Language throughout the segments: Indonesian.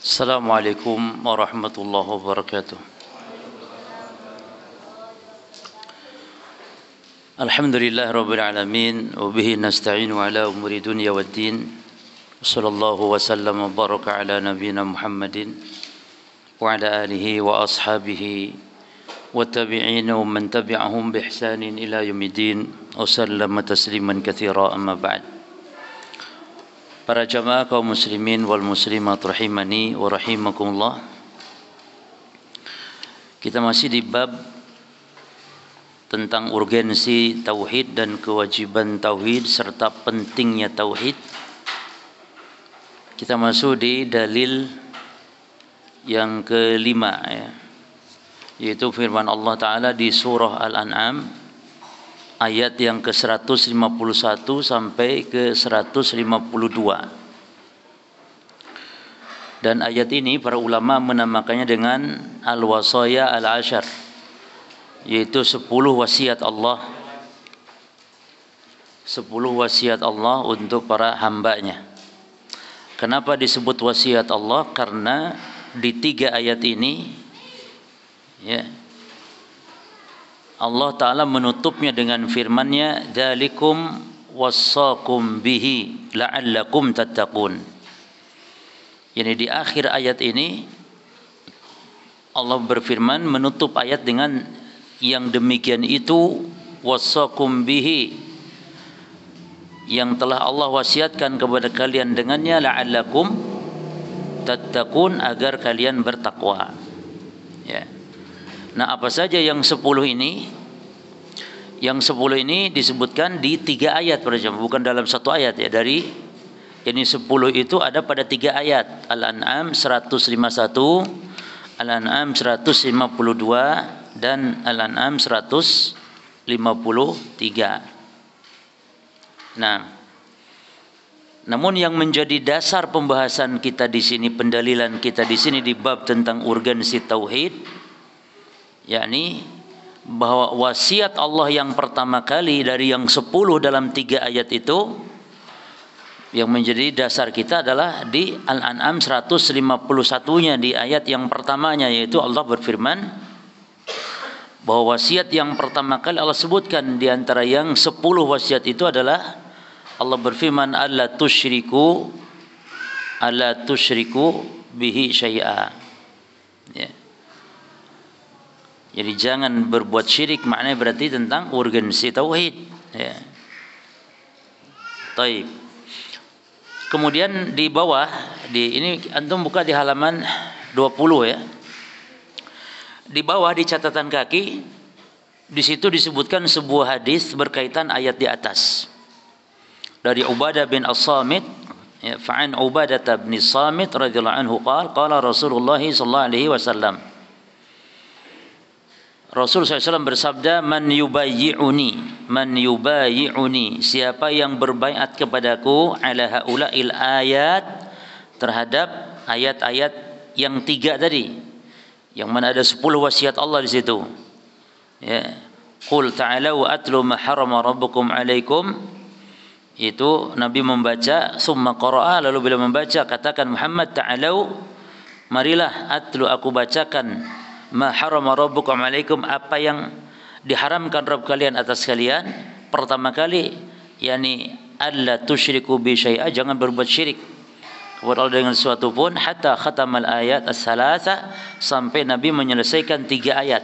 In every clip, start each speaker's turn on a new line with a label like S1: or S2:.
S1: Assalamualaikum warahmatullahi wabarakatuh. Alhamdulillah rabbil alamin wa bihi nasta'inu ala umuri dunya waddin. Sallallahu wa sallam wa baraka ala nabiyyina Muhammadin wa ala alihi wa ashabihi wa tabi'in wa man tabi'ahum bi ihsanin ila yaumiddin wa sallama tasliman katsira amma ba'd. Para jamaah kaum muslimin wal muslimat rahimani wa rahimakumullah. Kita masih di bab tentang urgensi tauhid dan kewajiban tauhid serta pentingnya tauhid. Kita masuk di dalil yang kelima ya, yaitu firman Allah Ta'ala di surah Al-An'am ayat yang ke-151 sampai ke-152. Dan ayat ini para ulama menamakannya dengan Al-Wasaya Al-Ashar, yaitu 10 wasiat Allah. 10 wasiat Allah untuk para hambanya. Kenapa disebut wasiat Allah? Karena di 3 ayat ini ya, Allah Ta'ala menutupnya dengan firman-Nya, "Dzalikum wassaqum bihi la'allakum tattaqun." Yani di akhir ayat ini Allah berfirman menutup ayat dengan yang demikian itu, wassaqum bihi, yang telah Allah wasiatkan kepada kalian dengannya, la'allakum tattaqun, agar kalian bertakwa. Ya. Nah, apa saja yang 10 ini? Yang 10 ini disebutkan di 3 ayat per jam, bukan dalam satu ayat ya. Dari ini 10 itu ada pada 3 ayat. Al-An'am 151, Al-An'am 152 dan Al-An'am 153. Nah, namun yang menjadi dasar pembahasan kita di sini, pendalilan kita di sini di bab tentang urgensi tauhid, yakni bahwa wasiat Allah yang pertama kali dari yang 10 dalam 3 ayat itu, yang menjadi dasar kita adalah di Al-An'am 151-nya, di ayat yang pertamanya, yaitu Allah berfirman bahwa wasiat yang pertama kali Allah sebutkan di antara yang 10 wasiat itu adalah Allah berfirman, alla tusyriku bihi syai'a. Ya. Jadi jangan berbuat syirik, maknanya berarti tentang urgensi tauhid. Ya. Taib. Kemudian di bawah, ini antum buka di halaman 20 ya. Di bawah di catatan kaki, di situ disebutkan sebuah hadis berkaitan ayat di atas. Dari Ubadah bin As-Samit, ya, fa'an Ubadah bin As-Samit radhiyallahu anhu qala Rasulullah sallallahu alaihi wasallam. Rasul SAW bersabda, man yubayyi'uni, siapa yang berbaiat kepadaku, ala haula'il ayat, terhadap ayat-ayat yang 3 tadi, yang mana ada 10 wasiat Allah di situ. Ya. Qul ta'alau atlu ma harama rabbukum 'alaikum. Itu Nabi membaca, summa qara'a, lalu bila membaca katakan, Muhammad ta'alau, marilah, atlu, aku bacakan, ma harama rabbukum 'alaikum, apa yang diharamkan Rabb kalian atas kalian. Pertama kali, yakni alla tusyriku bi syai'a, jangan berbuat syirik kepada Allah dengan sesuatu pun, hatta khatamal ayat as-salasa, sampai Nabi menyelesaikan 3 ayat,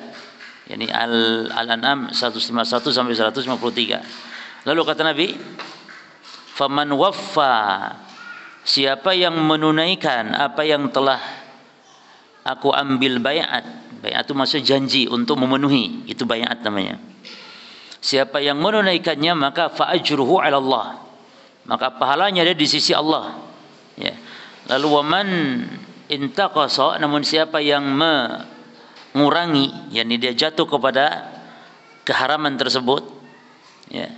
S1: yakni Al-An'am 151 sampai 153. Lalu kata Nabi, faman waffa, siapa yang menunaikan apa yang telah aku ambil baiat. Baiat itu maksud janji untuk memenuhi, itu baiat namanya. Siapa yang menunaikannya, maka fa ajruhu 'ala Allah, maka pahalanya ada di sisi Allah. Ya. Lalu waman intaqasa, namun siapa yang mengurangi, yakni dia jatuh kepada keharaman tersebut, ya,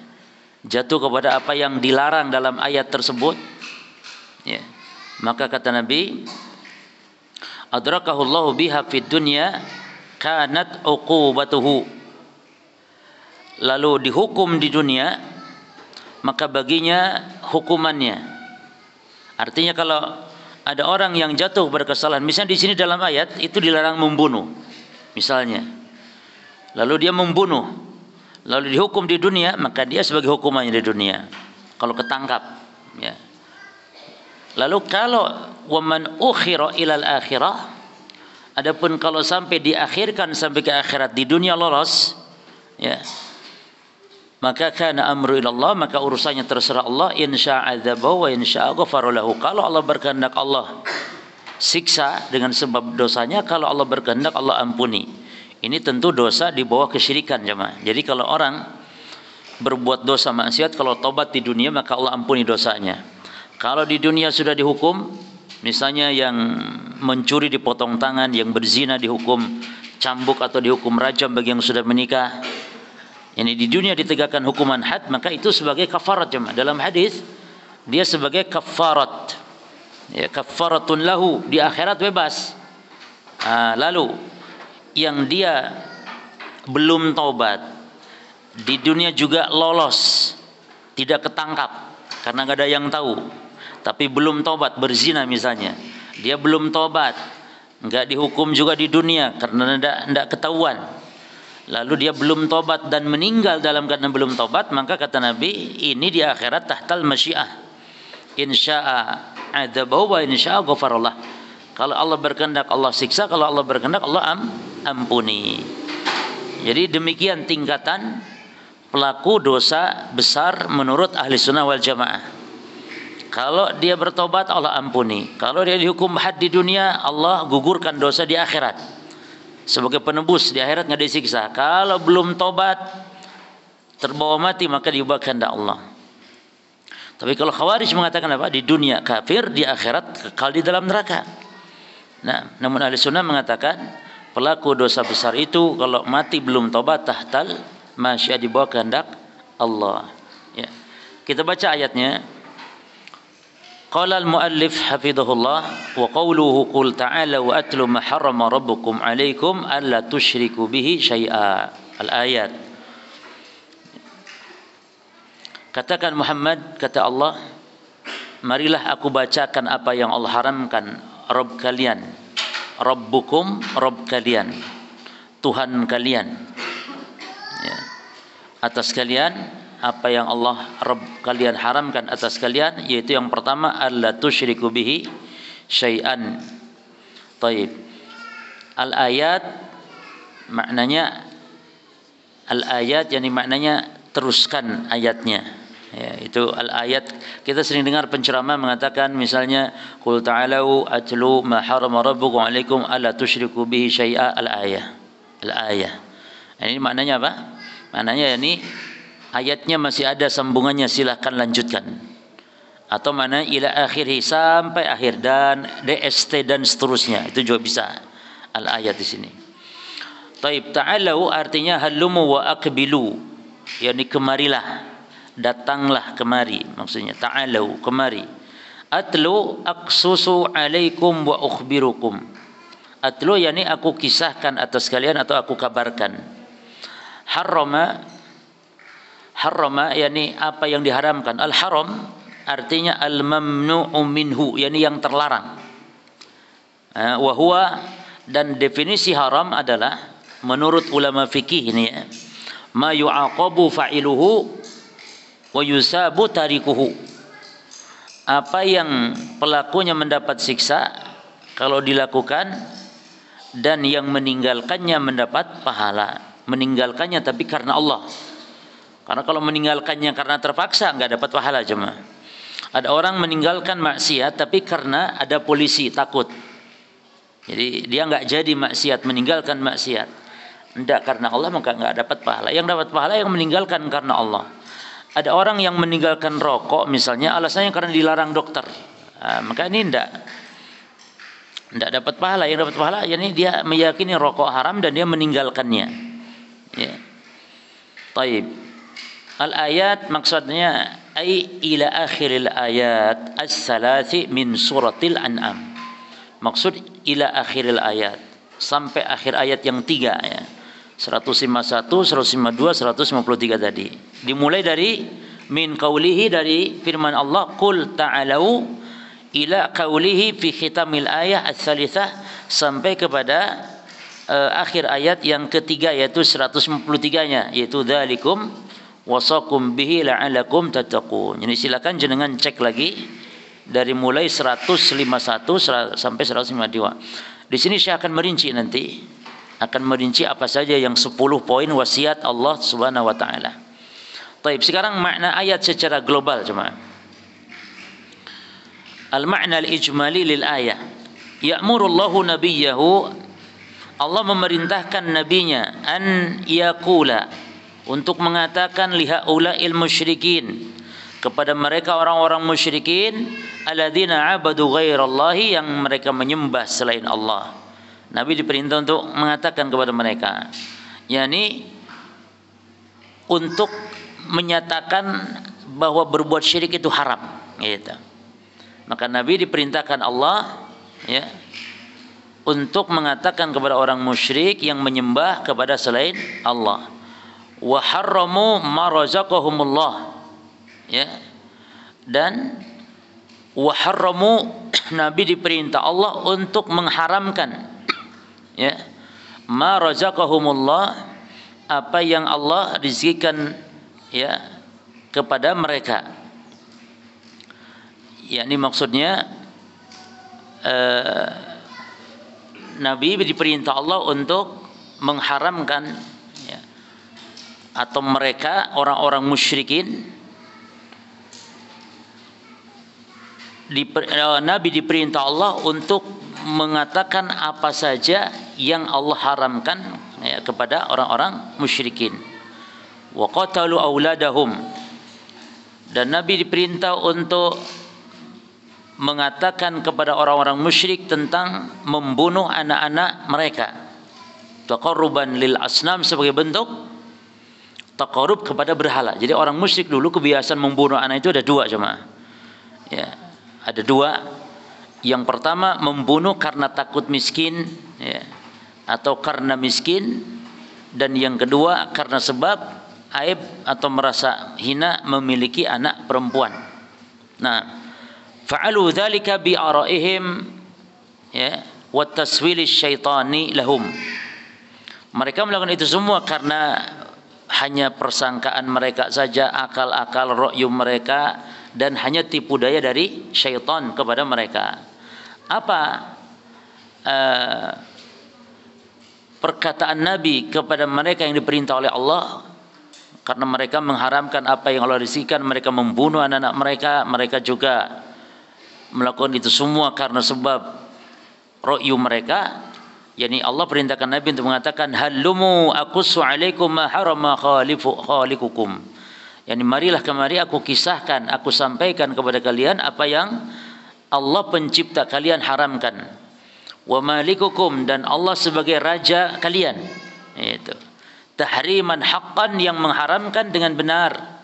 S1: jatuh kepada apa yang dilarang dalam ayat tersebut, ya, maka kata Nabi, adrakahullahu biha fid dunya kanat uqubatuhu, lalu dihukum di dunia, maka baginya hukumannya. Artinya kalau ada orang yang jatuh berkesalahan, misalnya di sini dalam ayat itu dilarang membunuh, misalnya, lalu dia membunuh, lalu dihukum di dunia, maka dia sebagai hukumannya di dunia kalau ketangkap, ya. Lalu kalau waman ukhira ilal akhirah, adapun kalau sampai diakhirkan sampai ke akhirat, di dunia lolos, ya, maka kana amru ilallah, maka urusannya terserah Allah, insya adzabahu wa insya ghafara lahu. Kalau Allah berkehendak Allah siksa dengan sebab dosanya, kalau Allah berkehendak Allah ampuni. Ini tentu dosa di bawah kesyirikan, jemaah. Jadi kalau orang berbuat dosa maksiat, kalau tobat di dunia maka Allah ampuni dosanya. Kalau di dunia sudah dihukum, misalnya yang mencuri dipotong tangan, yang berzina dihukum cambuk atau dihukum rajam bagi yang sudah menikah. Ini di dunia ditegakkan hukuman had, maka itu sebagai kafarat, jemaah. Dalam hadis dia sebagai kafarat, ya, kafaratun lahu, di akhirat bebas. Lalu yang dia belum taubat, di dunia juga lolos, tidak ketangkap karena nggak ada yang tahu, tapi belum taubat, berzina misalnya, dia belum taubat, nggak dihukum juga di dunia karena tidak ketahuan, lalu dia belum taubat dan meninggal dalam keadaan belum taubat, maka kata Nabi, ini di akhirat tahtal masyiah, insya'a adzabahu wa insya'a ghafarallah. Kalau Allah berkehendak Allah siksa, kalau Allah berkehendak Allah ampuni. Jadi demikian tingkatan pelaku dosa besar menurut ahli sunnah wal jamaah. Kalau dia bertobat Allah ampuni. Kalau dia dihukum had di dunia, Allah gugurkan dosa di akhirat. Sebagai penebus, di akhirat nggak disiksa. Kalau belum tobat, terbawa mati, maka diubah kehendak Allah. Tapi kalau Khawarij mengatakan apa? Di dunia kafir, di akhirat kekal di dalam neraka. Nah, namun ahli sunnah mengatakan pelaku dosa besar itu kalau mati belum tobat, tahtal masyiah, di bawah kehendak Allah. Ya. Kita baca ayatnya. Qala al-muallif hafizahullah wa qawluhu qul ta'ala wa atlu ma harrama rabbukum 'alaikum alla tusyriku bihi syai'a. Al-ayat. Katakan Muhammad, kata Allah, marilah aku bacakan apa yang Allah haramkan Rabb kalian. Rabbukum, Rabb kalian, Tuhan kalian, ya, atas kalian apa yang Allah Rabb kalian haramkan atas kalian, yaitu yang pertama alla tusyriku bihi syai'an. Taib. Al-ayat maknanya, al-ayat yani maknanya teruskan ayatnya. Ya, itu al-ayat. Kita sering dengar penceramah mengatakan misalnya qul ta'alu atlu ma harama rabbukum 'alaikum alla tusyriku bihi syai'a, al-ayah. Al-ayah. Ini maknanya apa? Maknanya ini ayatnya masih ada sambungannya, silahkan lanjutkan. Atau mana ila akhirih, sampai akhir, dan DST dan seterusnya, itu juga bisa al-ayat di sini. Taib. Ta'alu artinya halumu wa aqbilu, yakni kemarilah, datanglah kemari, maksudnya ta'alu, kemari. Atlu aqsusu alaikum wa ukhbirukum. Atlu yakni aku kisahkan atas kalian atau aku kabarkan. Harrama yakni apa yang diharamkan. Al-haram artinya al-mamnu'u minhu, yakni yang terlarang. Wa huwa, dan definisi haram adalah menurut ulama fikih ini ya, ma yu'aqabu fa'iluhu wa yusabu tarikuhu. Apa yang pelakunya mendapat siksa kalau dilakukan, dan yang meninggalkannya mendapat pahala. Meninggalkannya tapi karena Allah. Karena kalau meninggalkannya karena terpaksa nggak dapat pahala, jemaah. Ada orang meninggalkan maksiat tapi karena ada polisi, takut. Jadi dia nggak jadi maksiat, meninggalkan maksiat. Tidak karena Allah, maka nggak dapat pahala. Yang dapat pahala yang meninggalkan karena Allah. Ada orang yang meninggalkan rokok misalnya, alasannya karena dilarang dokter. Maka ini tidak dapat pahala. Yang dapat pahala yakni dia meyakini rokok haram dan dia meninggalkannya. Ya. Taib. Al-ayat maksudnya ay ila akhiril ayat as-salasi min suratil an'am. Maksud ila akhiril ayat, sampai akhir ayat yang 3 ya. 151, 152, 153 tadi. Dimulai dari min qaulihi, dari firman Allah, qul ta'alau ila qaulihi fi khitamil ayah ats-tsalitsah, sampai kepada akhir ayat yang ketiga, yaitu 153-nya, yaitu dzalikum wasaqum bihi la'allakum tattaqun. Jadi silakan jenengan cek lagi dari mulai 151 sampai 152. Di sini saya akan merinci nanti, apa saja yang 10 poin wasiat Allah Subhanahu wa taala. Baik, sekarang makna ayat secara global cuma. Al-ma'na al-ijmali lil ayah. Ya'murullahu nabiyahu, Allah memerintahkan nabinya, an yaqula, untuk mengatakan lihaula'il musyrikin, kepada mereka orang-orang musyrikin, alladzina abadu ghairallahi, yang mereka menyembah selain Allah. Nabi diperintah untuk mengatakan kepada mereka, yakni untuk menyatakan bahwa berbuat syirik itu haram, gitu. Maka Nabi diperintahkan Allah, ya, untuk mengatakan kepada orang musyrik yang menyembah kepada selain Allah, wa harramu ma razaqahumullah, ya, dan wa harramu, Nabi diperintah Allah untuk mengharamkan, ya, ma razaqahumullah, apa yang Allah rizkikan, ya, kepada mereka. Yakni maksudnya Nabi diperintah Allah untuk mengharamkan, ya, atau mereka orang-orang musyrikin, Nabi diperintah Allah untuk mengatakan apa saja yang Allah haramkan, ya, kepada orang-orang musyrikin. Wa qatalu auladahum, dan Nabi diperintah untuk mengatakan kepada orang-orang musyrik tentang membunuh anak-anak mereka, taqarruban lil asnam, sebagai bentuk taqarrub kepada berhala. Jadi orang musyrik dulu kebiasaan membunuh anak itu ada dua, jemaah. Ya, ada dua. Yang pertama, membunuh karena takut miskin, ya, atau karena miskin, dan yang kedua karena sebab aib atau merasa hina memiliki anak perempuan. Nah, fa'alu dzalika bi araihim, ya, wa taswilis syaitani lahum. Mereka melakukan itu semua karena hanya persangkaan mereka saja, akal-akal ra'yu mereka, dan hanya tipu daya dari syaitan kepada mereka. Apa perkataan Nabi kepada mereka yang diperintah oleh Allah? Karena mereka mengharamkan apa yang Allah rizkikan, mereka membunuh anak-anak mereka, mereka juga melakukan itu semua karena sebab ra'yu mereka. Yani Allah perintahkan Nabi untuk mengatakan, hallumu aqussu alaikum ma harama khaliqukum. Yani marilah kemari aku kisahkan, aku sampaikan kepada kalian apa yang Allah pencipta kalian haramkan. Wa malikukum, dan Allah sebagai raja kalian. Itu tahriman haqqan, yang mengharamkan dengan benar.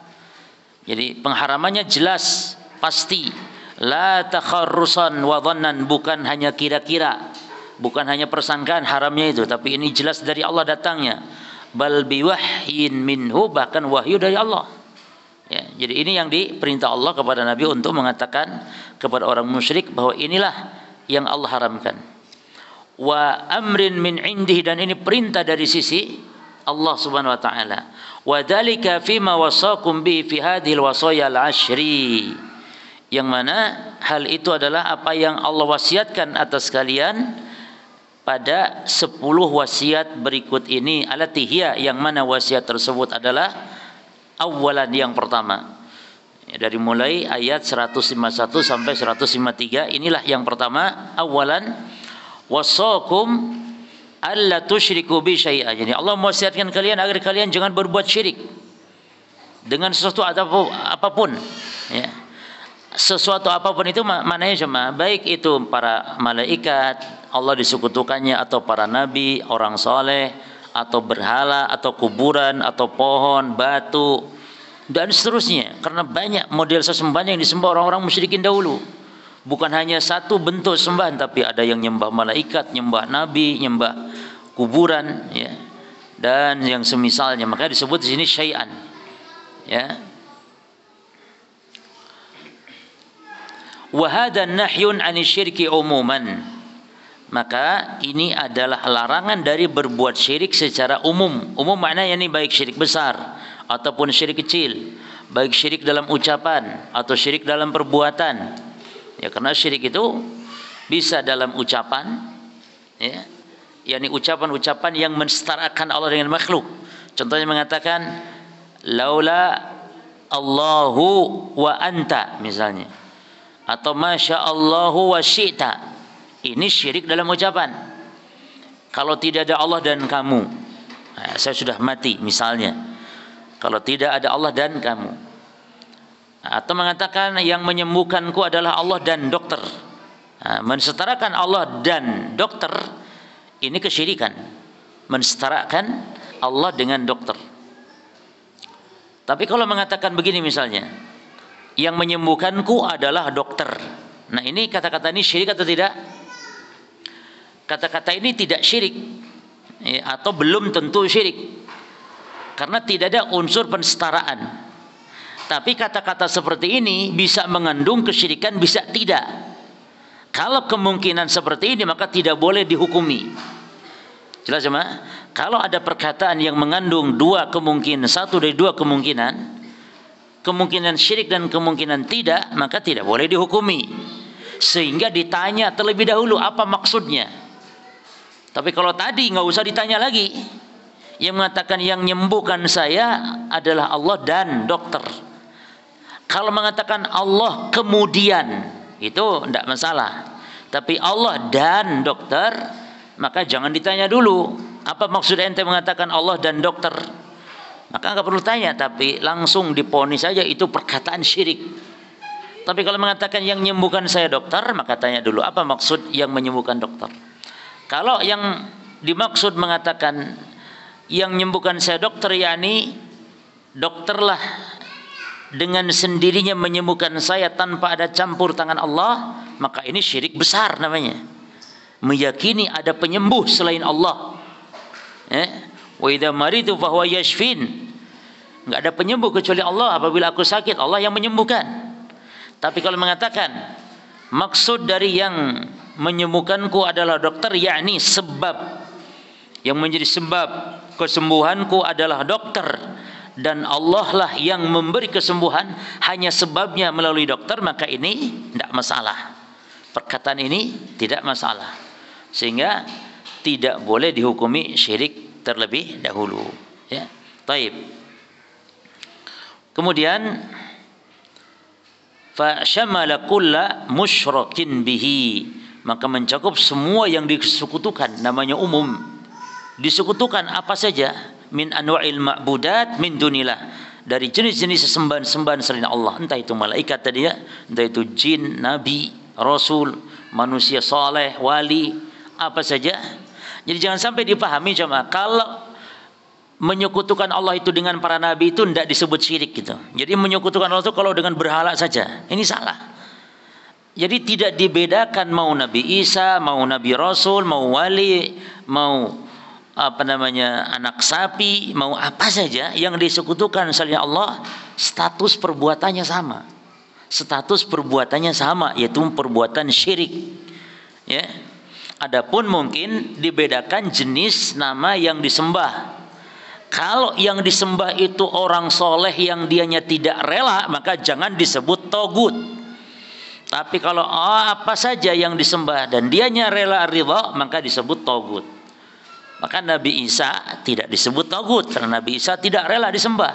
S1: Jadi pengharamannya jelas, pasti. La takharrusan wa dhannan, bukan hanya kira-kira, bukan hanya persangkaan haramnya itu, tapi ini jelas dari Allah datangnya. Bal biwahyin minhu, bahkan wahyu dari Allah. Ya, jadi ini yang diperintah Allah kepada Nabi untuk mengatakan kepada orang musyrik bahwa inilah yang Allah haramkan. Wa amrin min indih, dan ini perintah dari sisi Allah Subhanahu wa taala. Wa dzalika fima wasaqum bi fi hadhil wasaya al-ashri, yang mana hal itu adalah apa yang Allah wasiatkan atas kalian pada 10 wasiat berikut ini. Alatihya, yang mana wasiat tersebut adalah awalan, yang pertama. Dari mulai ayat 151 sampai 153, inilah yang pertama, awalan wasaqum alla tusyriku bi syai'a. Jadi Allah mewasiatkan kalian agar kalian jangan berbuat syirik dengan sesuatu apapun, ya. Sesuatu apapun itu maknanya cuma baik itu para malaikat Allah disekutukannya, atau para nabi, orang soleh, atau berhala, atau kuburan, atau pohon, batu, dan seterusnya. Karena banyak model sesembahan yang disembah orang-orang musyrikin dahulu. Bukan hanya satu bentuk sembahan, tapi ada yang nyembah malaikat, nyembah nabi, nyembah kuburan, ya, dan yang semisalnya. Maka disebut di sini syai'an, ya. Wa hadha nahyun 'anil syirki umuman. Maka ini adalah larangan dari berbuat syirik secara umum. Umum maknanya ini baik syirik besar ataupun syirik kecil, baik syirik dalam ucapan atau syirik dalam perbuatan. Ya, karena syirik itu bisa dalam ucapan, ya, yakni ucapan-ucapan yang mensetarakan Allah dengan makhluk. Contohnya mengatakan laula Allahu wa anta misalnya, atau masya Allahu wa syi'ta. Ini syirik dalam ucapan. Kalau tidak ada Allah dan kamu, nah, saya sudah mati misalnya. Kalau tidak ada Allah dan kamu, atau mengatakan yang menyembuhkanku adalah Allah dan dokter. Nah, mensetarakan Allah dan dokter ini kesyirikan. Mensetarakan Allah dengan dokter. Tapi kalau mengatakan begini misalnya, yang menyembuhkanku adalah dokter. Nah, ini kata-kata ini syirik atau tidak? Kata-kata ini tidak syirik, ya, atau belum tentu syirik, karena tidak ada unsur pensetaraan. Tapi kata-kata seperti ini bisa mengandung kesyirikan, bisa tidak. Kalau kemungkinan seperti ini maka tidak boleh dihukumi. Jelas ya, kalau ada perkataan yang mengandung dua kemungkinan, satu dari dua kemungkinan, kemungkinan syirik dan kemungkinan tidak, maka tidak boleh dihukumi. Sehingga ditanya terlebih dahulu apa maksudnya. Tapi kalau tadi nggak usah ditanya lagi. Yang mengatakan yang menyembuhkan saya adalah Allah dan dokter. Kalau mengatakan Allah kemudian, itu tidak masalah. Tapi Allah dan dokter, maka jangan ditanya dulu apa maksud ente mengatakan Allah dan dokter. Maka nggak perlu tanya, tapi langsung diponis saja itu perkataan syirik. Tapi kalau mengatakan yang menyembuhkan saya dokter, maka tanya dulu apa maksud yang menyembuhkan dokter. Kalau yang dimaksud mengatakan yang menyembuhkan saya dokter, yakni dokterlah dengan sendirinya menyembuhkan saya tanpa ada campur tangan Allah, maka ini syirik besar namanya. Meyakini ada penyembuh selain Allah. Wa idza maritu fa huwa yashfin. Enggak ada penyembuh kecuali Allah. Apabila aku sakit, Allah yang menyembuhkan. Tapi kalau mengatakan maksud dari yang menyembuhkanku adalah dokter, yakni sebab yang menjadi sebab kesembuhanku adalah dokter, dan Allah lah yang memberi kesembuhan, hanya sebabnya melalui dokter, maka ini tidak masalah. Perkataan ini tidak masalah, sehingga tidak boleh dihukumi syirik terlebih dahulu. Ya, taib. Kemudian fa syamala kulla musyrikin bihi, maka mencakup semua yang disekutukan, namanya umum. Disekutukan apa saja, min anwa'il ma'budat min dunillah, dari jenis-jenis sembahan-sembahan selain Allah, entah itu malaikat tadi ya, entah itu jin, nabi, rasul, manusia saleh, wali, apa saja. Jadi jangan sampai dipahami cuma kalau menyekutukan Allah itu dengan para nabi itu tidak disebut syirik gitu. Jadi menyekutukan Allah itu kalau dengan berhala saja, ini salah. Jadi tidak dibedakan mau Nabi Isa, mau Nabi Rasul, mau wali, mau anak sapi, mau apa saja yang disekutukan selain Allah, status perbuatannya sama. Status perbuatannya sama, yaitu perbuatan syirik. Ya. Adapun mungkin dibedakan jenis nama yang disembah. Kalau yang disembah itu orang soleh yang dianya tidak rela, maka jangan disebut togut. Tapi kalau apa saja yang disembah dan dianya rela ridha, maka disebut togut. Maka Nabi Isa tidak disebut togut karena Nabi Isa tidak rela disembah.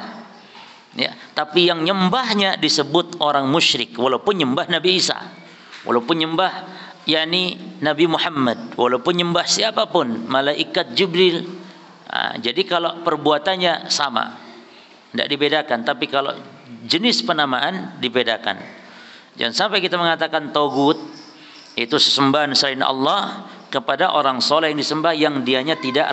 S1: Ya, tapi yang nyembahnya disebut orang musyrik, walaupun nyembah Nabi Isa, walaupun nyembah yakni Nabi Muhammad, walaupun nyembah siapapun, malaikat Jibril. Nah, jadi kalau perbuatannya sama, tidak dibedakan. Tapi kalau jenis penamaan dibedakan. Jangan sampai kita mengatakan togut itu sesembahan selain Allah kepada orang soleh yang disembah yang dianya tidak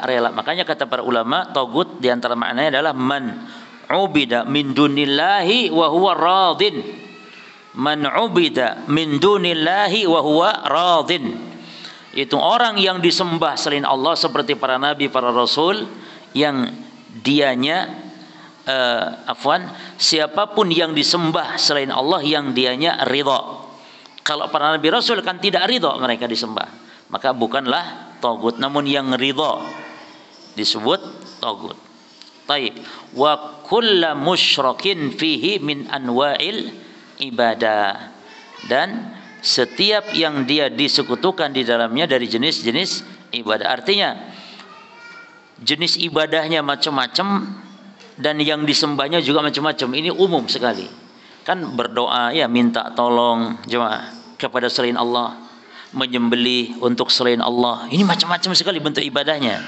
S1: rela. Makanya kata para ulama, togut diantara maknanya adalah man ubida min dunillahi wa huwa radin. Man ubida min dunillahi wa huwa radin. Itu orang yang disembah selain Allah seperti para nabi, para rasul, yang dianya siapapun yang disembah selain Allah yang dianya ridha. Kalau para nabi rasul kan tidak ridha mereka disembah, maka bukanlah tagut, namun yang ridha disebut tagut. Taib. Wa kullu musyrikin fihi min anwa'il ibadah, dan setiap yang dia disekutukan di dalamnya dari jenis-jenis ibadah. Artinya jenis ibadahnya macam-macam dan yang disembahnya juga macam-macam. Ini umum sekali. Kan berdoa ya minta tolong jemaah kepada selain Allah, menyembelih untuk selain Allah. Ini macam-macam sekali bentuk ibadahnya.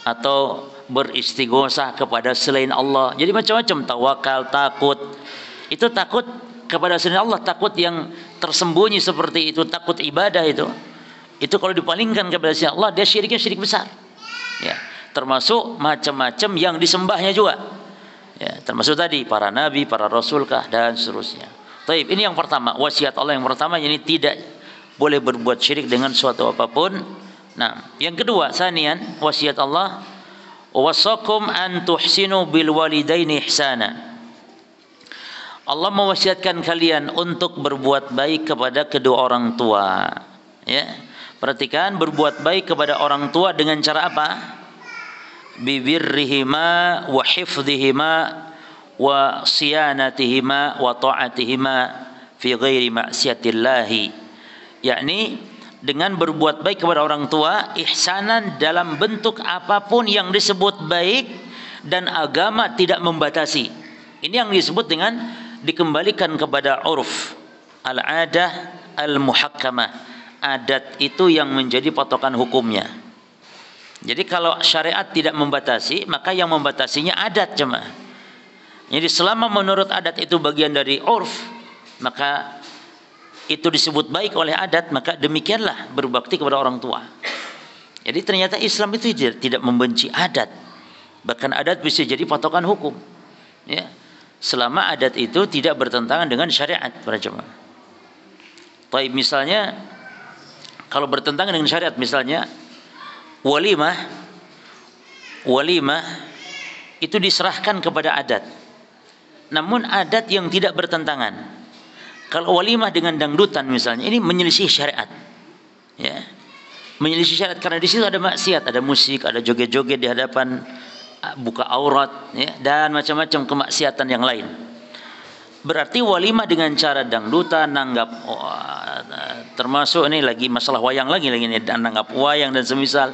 S1: Atau beristighosah kepada selain Allah. Jadi macam-macam, tawakal, takut. Itu takut kepada selain Allah, takut yang tersembunyi seperti itu, takut ibadah itu. Itu kalau dipalingkan kepada selain Allah, dia syiriknya syirik besar. Ya, termasuk macam-macam yang disembahnya juga. Ya, termasuk tadi para nabi, para rasulkah dan seterusnya. Taib, ini yang pertama, wasiat Allah yang pertama, ini tidak boleh berbuat syirik dengan suatu apapun. Nah, yang kedua, sanian, wasiat Allah, wasakum an tuhsinu bil walidaini ihsana. Allah mewasiatkan kalian untuk berbuat baik kepada kedua orang tua. Ya, perhatikan, berbuat baik kepada orang tua dengan cara apa? Bibirrihima wa hifdhihima wa siyanatihima wa ta'atihima fi ghairi ma'siyatillahi. Yakni dengan berbuat baik kepada orang tua, ihsanan dalam bentuk apapun yang disebut baik dan agama tidak membatasi. Ini yang disebut dengan dikembalikan kepada urf, al-adah al-muhakkamah. Adat itu yang menjadi patokan hukumnya. Jadi kalau syariat tidak membatasi, maka yang membatasinya adat jemaah. Jadi selama menurut adat itu bagian dari urf, maka itu disebut baik oleh adat, maka demikianlah berbakti kepada orang tua. Jadi ternyata Islam itu tidak membenci adat. Bahkan adat bisa jadi patokan hukum. Ya. Selama adat itu tidak bertentangan dengan syariat para jemaah. Taib, misalnya kalau bertentangan dengan syariat, misalnya walimah itu diserahkan kepada adat. Namun adat yang tidak bertentangan. Kalau walimah dengan dangdutan misalnya, ini menyelisih syariat. Ya. Menyelisih syariat karena di situ ada maksiat, ada musik, ada joget-joget di hadapan, buka aurat, ya, dan macam-macam kemaksiatan yang lain. Berarti walimah dengan cara dangdutan, nanggap, termasuk ini lagi masalah wayang lagi ini, dan nanggap wayang dan semisal.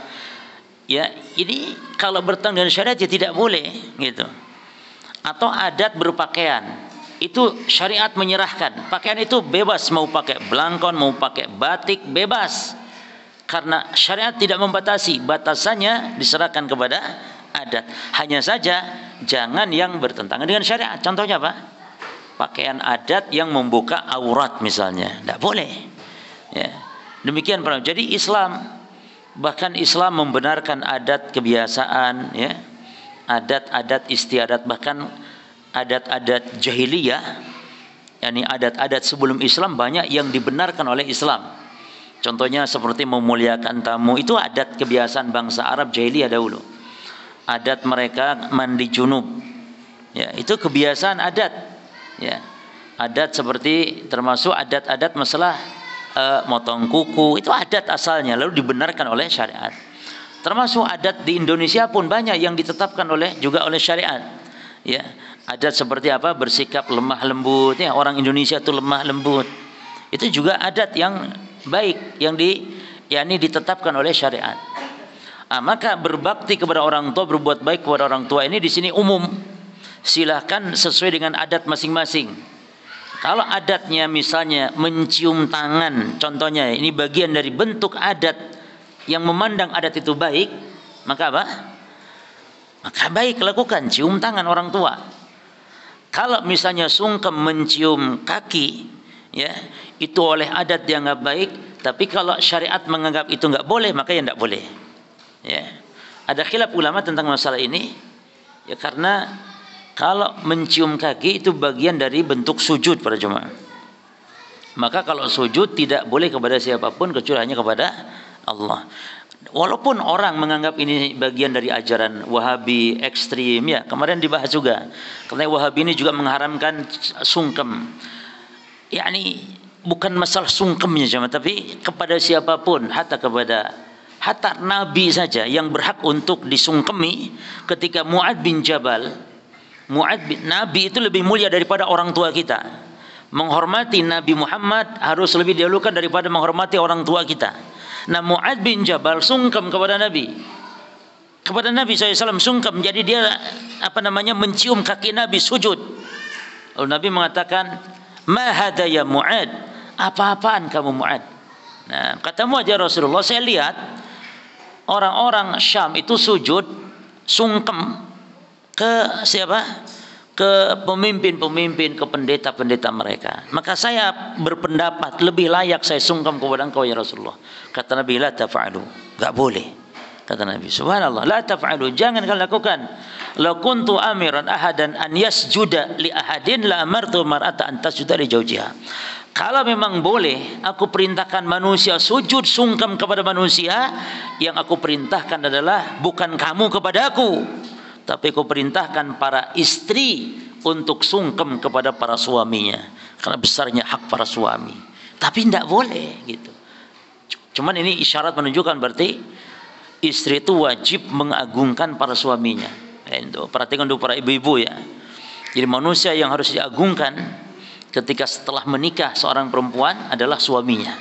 S1: Ya, ini kalau bertentangan dengan syariat ya tidak boleh, gitu. Atau adat berpakaian. Itu syariat menyerahkan. Pakaian itu bebas, mau pakai belangkon, mau pakai batik, bebas. Karena syariat tidak membatasi, batasannya diserahkan kepada adat. Hanya saja jangan yang bertentangan dengan syariat. Contohnya apa? Pakaian adat yang membuka aurat misalnya, tidak boleh. Ya. Demikian para. Jadi Islam, bahkan Islam membenarkan adat kebiasaan, ya, adat-adat istiadat, bahkan adat-adat jahiliyah, yakni adat-adat sebelum Islam banyak yang dibenarkan oleh Islam. Contohnya seperti memuliakan tamu, itu adat kebiasaan bangsa Arab jahiliyah dahulu. Adat mereka mandi junub, ya, itu kebiasaan adat. Ya, adat seperti termasuk adat-adat masalah motong kuku, itu adat asalnya lalu dibenarkan oleh syariat. Termasuk adat di Indonesia pun banyak yang ditetapkan juga oleh syariat. Ya, adat seperti apa? Bersikap lemah lembut, ya, orang Indonesia itu lemah lembut. Itu juga adat yang baik yang yakni ditetapkan oleh syariat. Maka berbakti kepada orang tua, berbuat baik kepada orang tua ini di sini umum. Silahkan sesuai dengan adat masing-masing. Kalau adatnya misalnya mencium tangan, contohnya ini bagian dari bentuk adat yang memandang adat itu baik, maka apa? Maka baik lakukan, cium tangan orang tua. Kalau misalnya sungkem mencium kaki, ya, itu oleh adat dianggap baik, tapi kalau syariat menganggap itu enggak boleh, maka ya enggak boleh. Ya. Ada khilaf ulama tentang masalah ini. Ya, karena kalau mencium kaki itu bagian dari bentuk sujud para jemaah. Maka kalau sujud tidak boleh kepada siapapun kecuali hanya kepada Allah. Walaupun orang menganggap ini bagian dari ajaran Wahabi ekstrim, ya kemarin dibahas juga. Karena Wahabi ini juga mengharamkan sungkem. Yani bukan masalah sungkemnya cuma, tapi kepada siapapun, hatta Nabi saja yang berhak untuk disungkemi. Ketika Mu'ad bin Jabal, Nabi itu lebih mulia daripada orang tua kita. Menghormati Nabi Muhammad harus lebih didahulukan daripada menghormati orang tua kita. Nah, Mu'ad bin Jabal sungkem kepada Nabi. Kepada Nabi SAW sungkem. Jadi dia mencium kaki Nabi, sujud. Lalu Nabi mengatakan, "Ma hada ya Mu'ad?" Apa-apaan kamu Mu'ad? Nah, kata Mu'ad, ya Rasulullah, saya lihat orang-orang Syam itu sujud sungkem ke siapa? Ke pemimpin-pemimpin, ke pendeta-pendeta mereka. Maka saya berpendapat lebih layak saya sungkem kepada engkau ya Rasulullah. Kata Nabi, la taf'alu. Enggak boleh. Kata Nabi, subhanallah, la taf'alu, jangan kalian lakukan. La kuntu amiran ahadan an yasjuda li ahadin la amartu mar'ata an tasjuda li zawjiha. Kalau memang boleh, aku perintahkan manusia sujud sungkem kepada manusia, yang aku perintahkan adalah bukan kamu kepada aku, tapi aku perintahkan para istri untuk sungkem kepada para suaminya, karena besarnya hak para suami. Tapi tidak boleh gitu. Cuman ini isyarat menunjukkan berarti istri itu wajib mengagungkan para suaminya. Perhatikan untuk para ibu-ibu ya. Jadi manusia yang harus diagungkan ketika setelah menikah seorang perempuan adalah suaminya.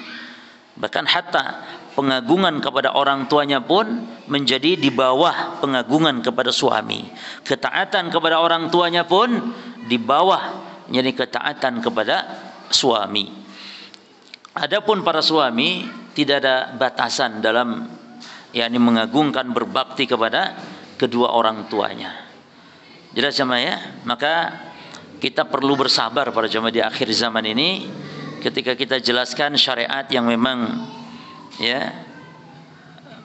S1: Bahkan hatta pengagungan kepada orang tuanya pun menjadi di bawah pengagungan kepada suami. Ketaatan kepada orang tuanya pun di bawah menjadi ketaatan kepada suami. Adapun para suami tidak ada batasan dalam mengagungkan, berbakti kepada kedua orang tuanya. Jelas jemaah ya? Maka kita perlu bersabar para jemaah di akhir zaman ini ketika kita jelaskan syariat yang memang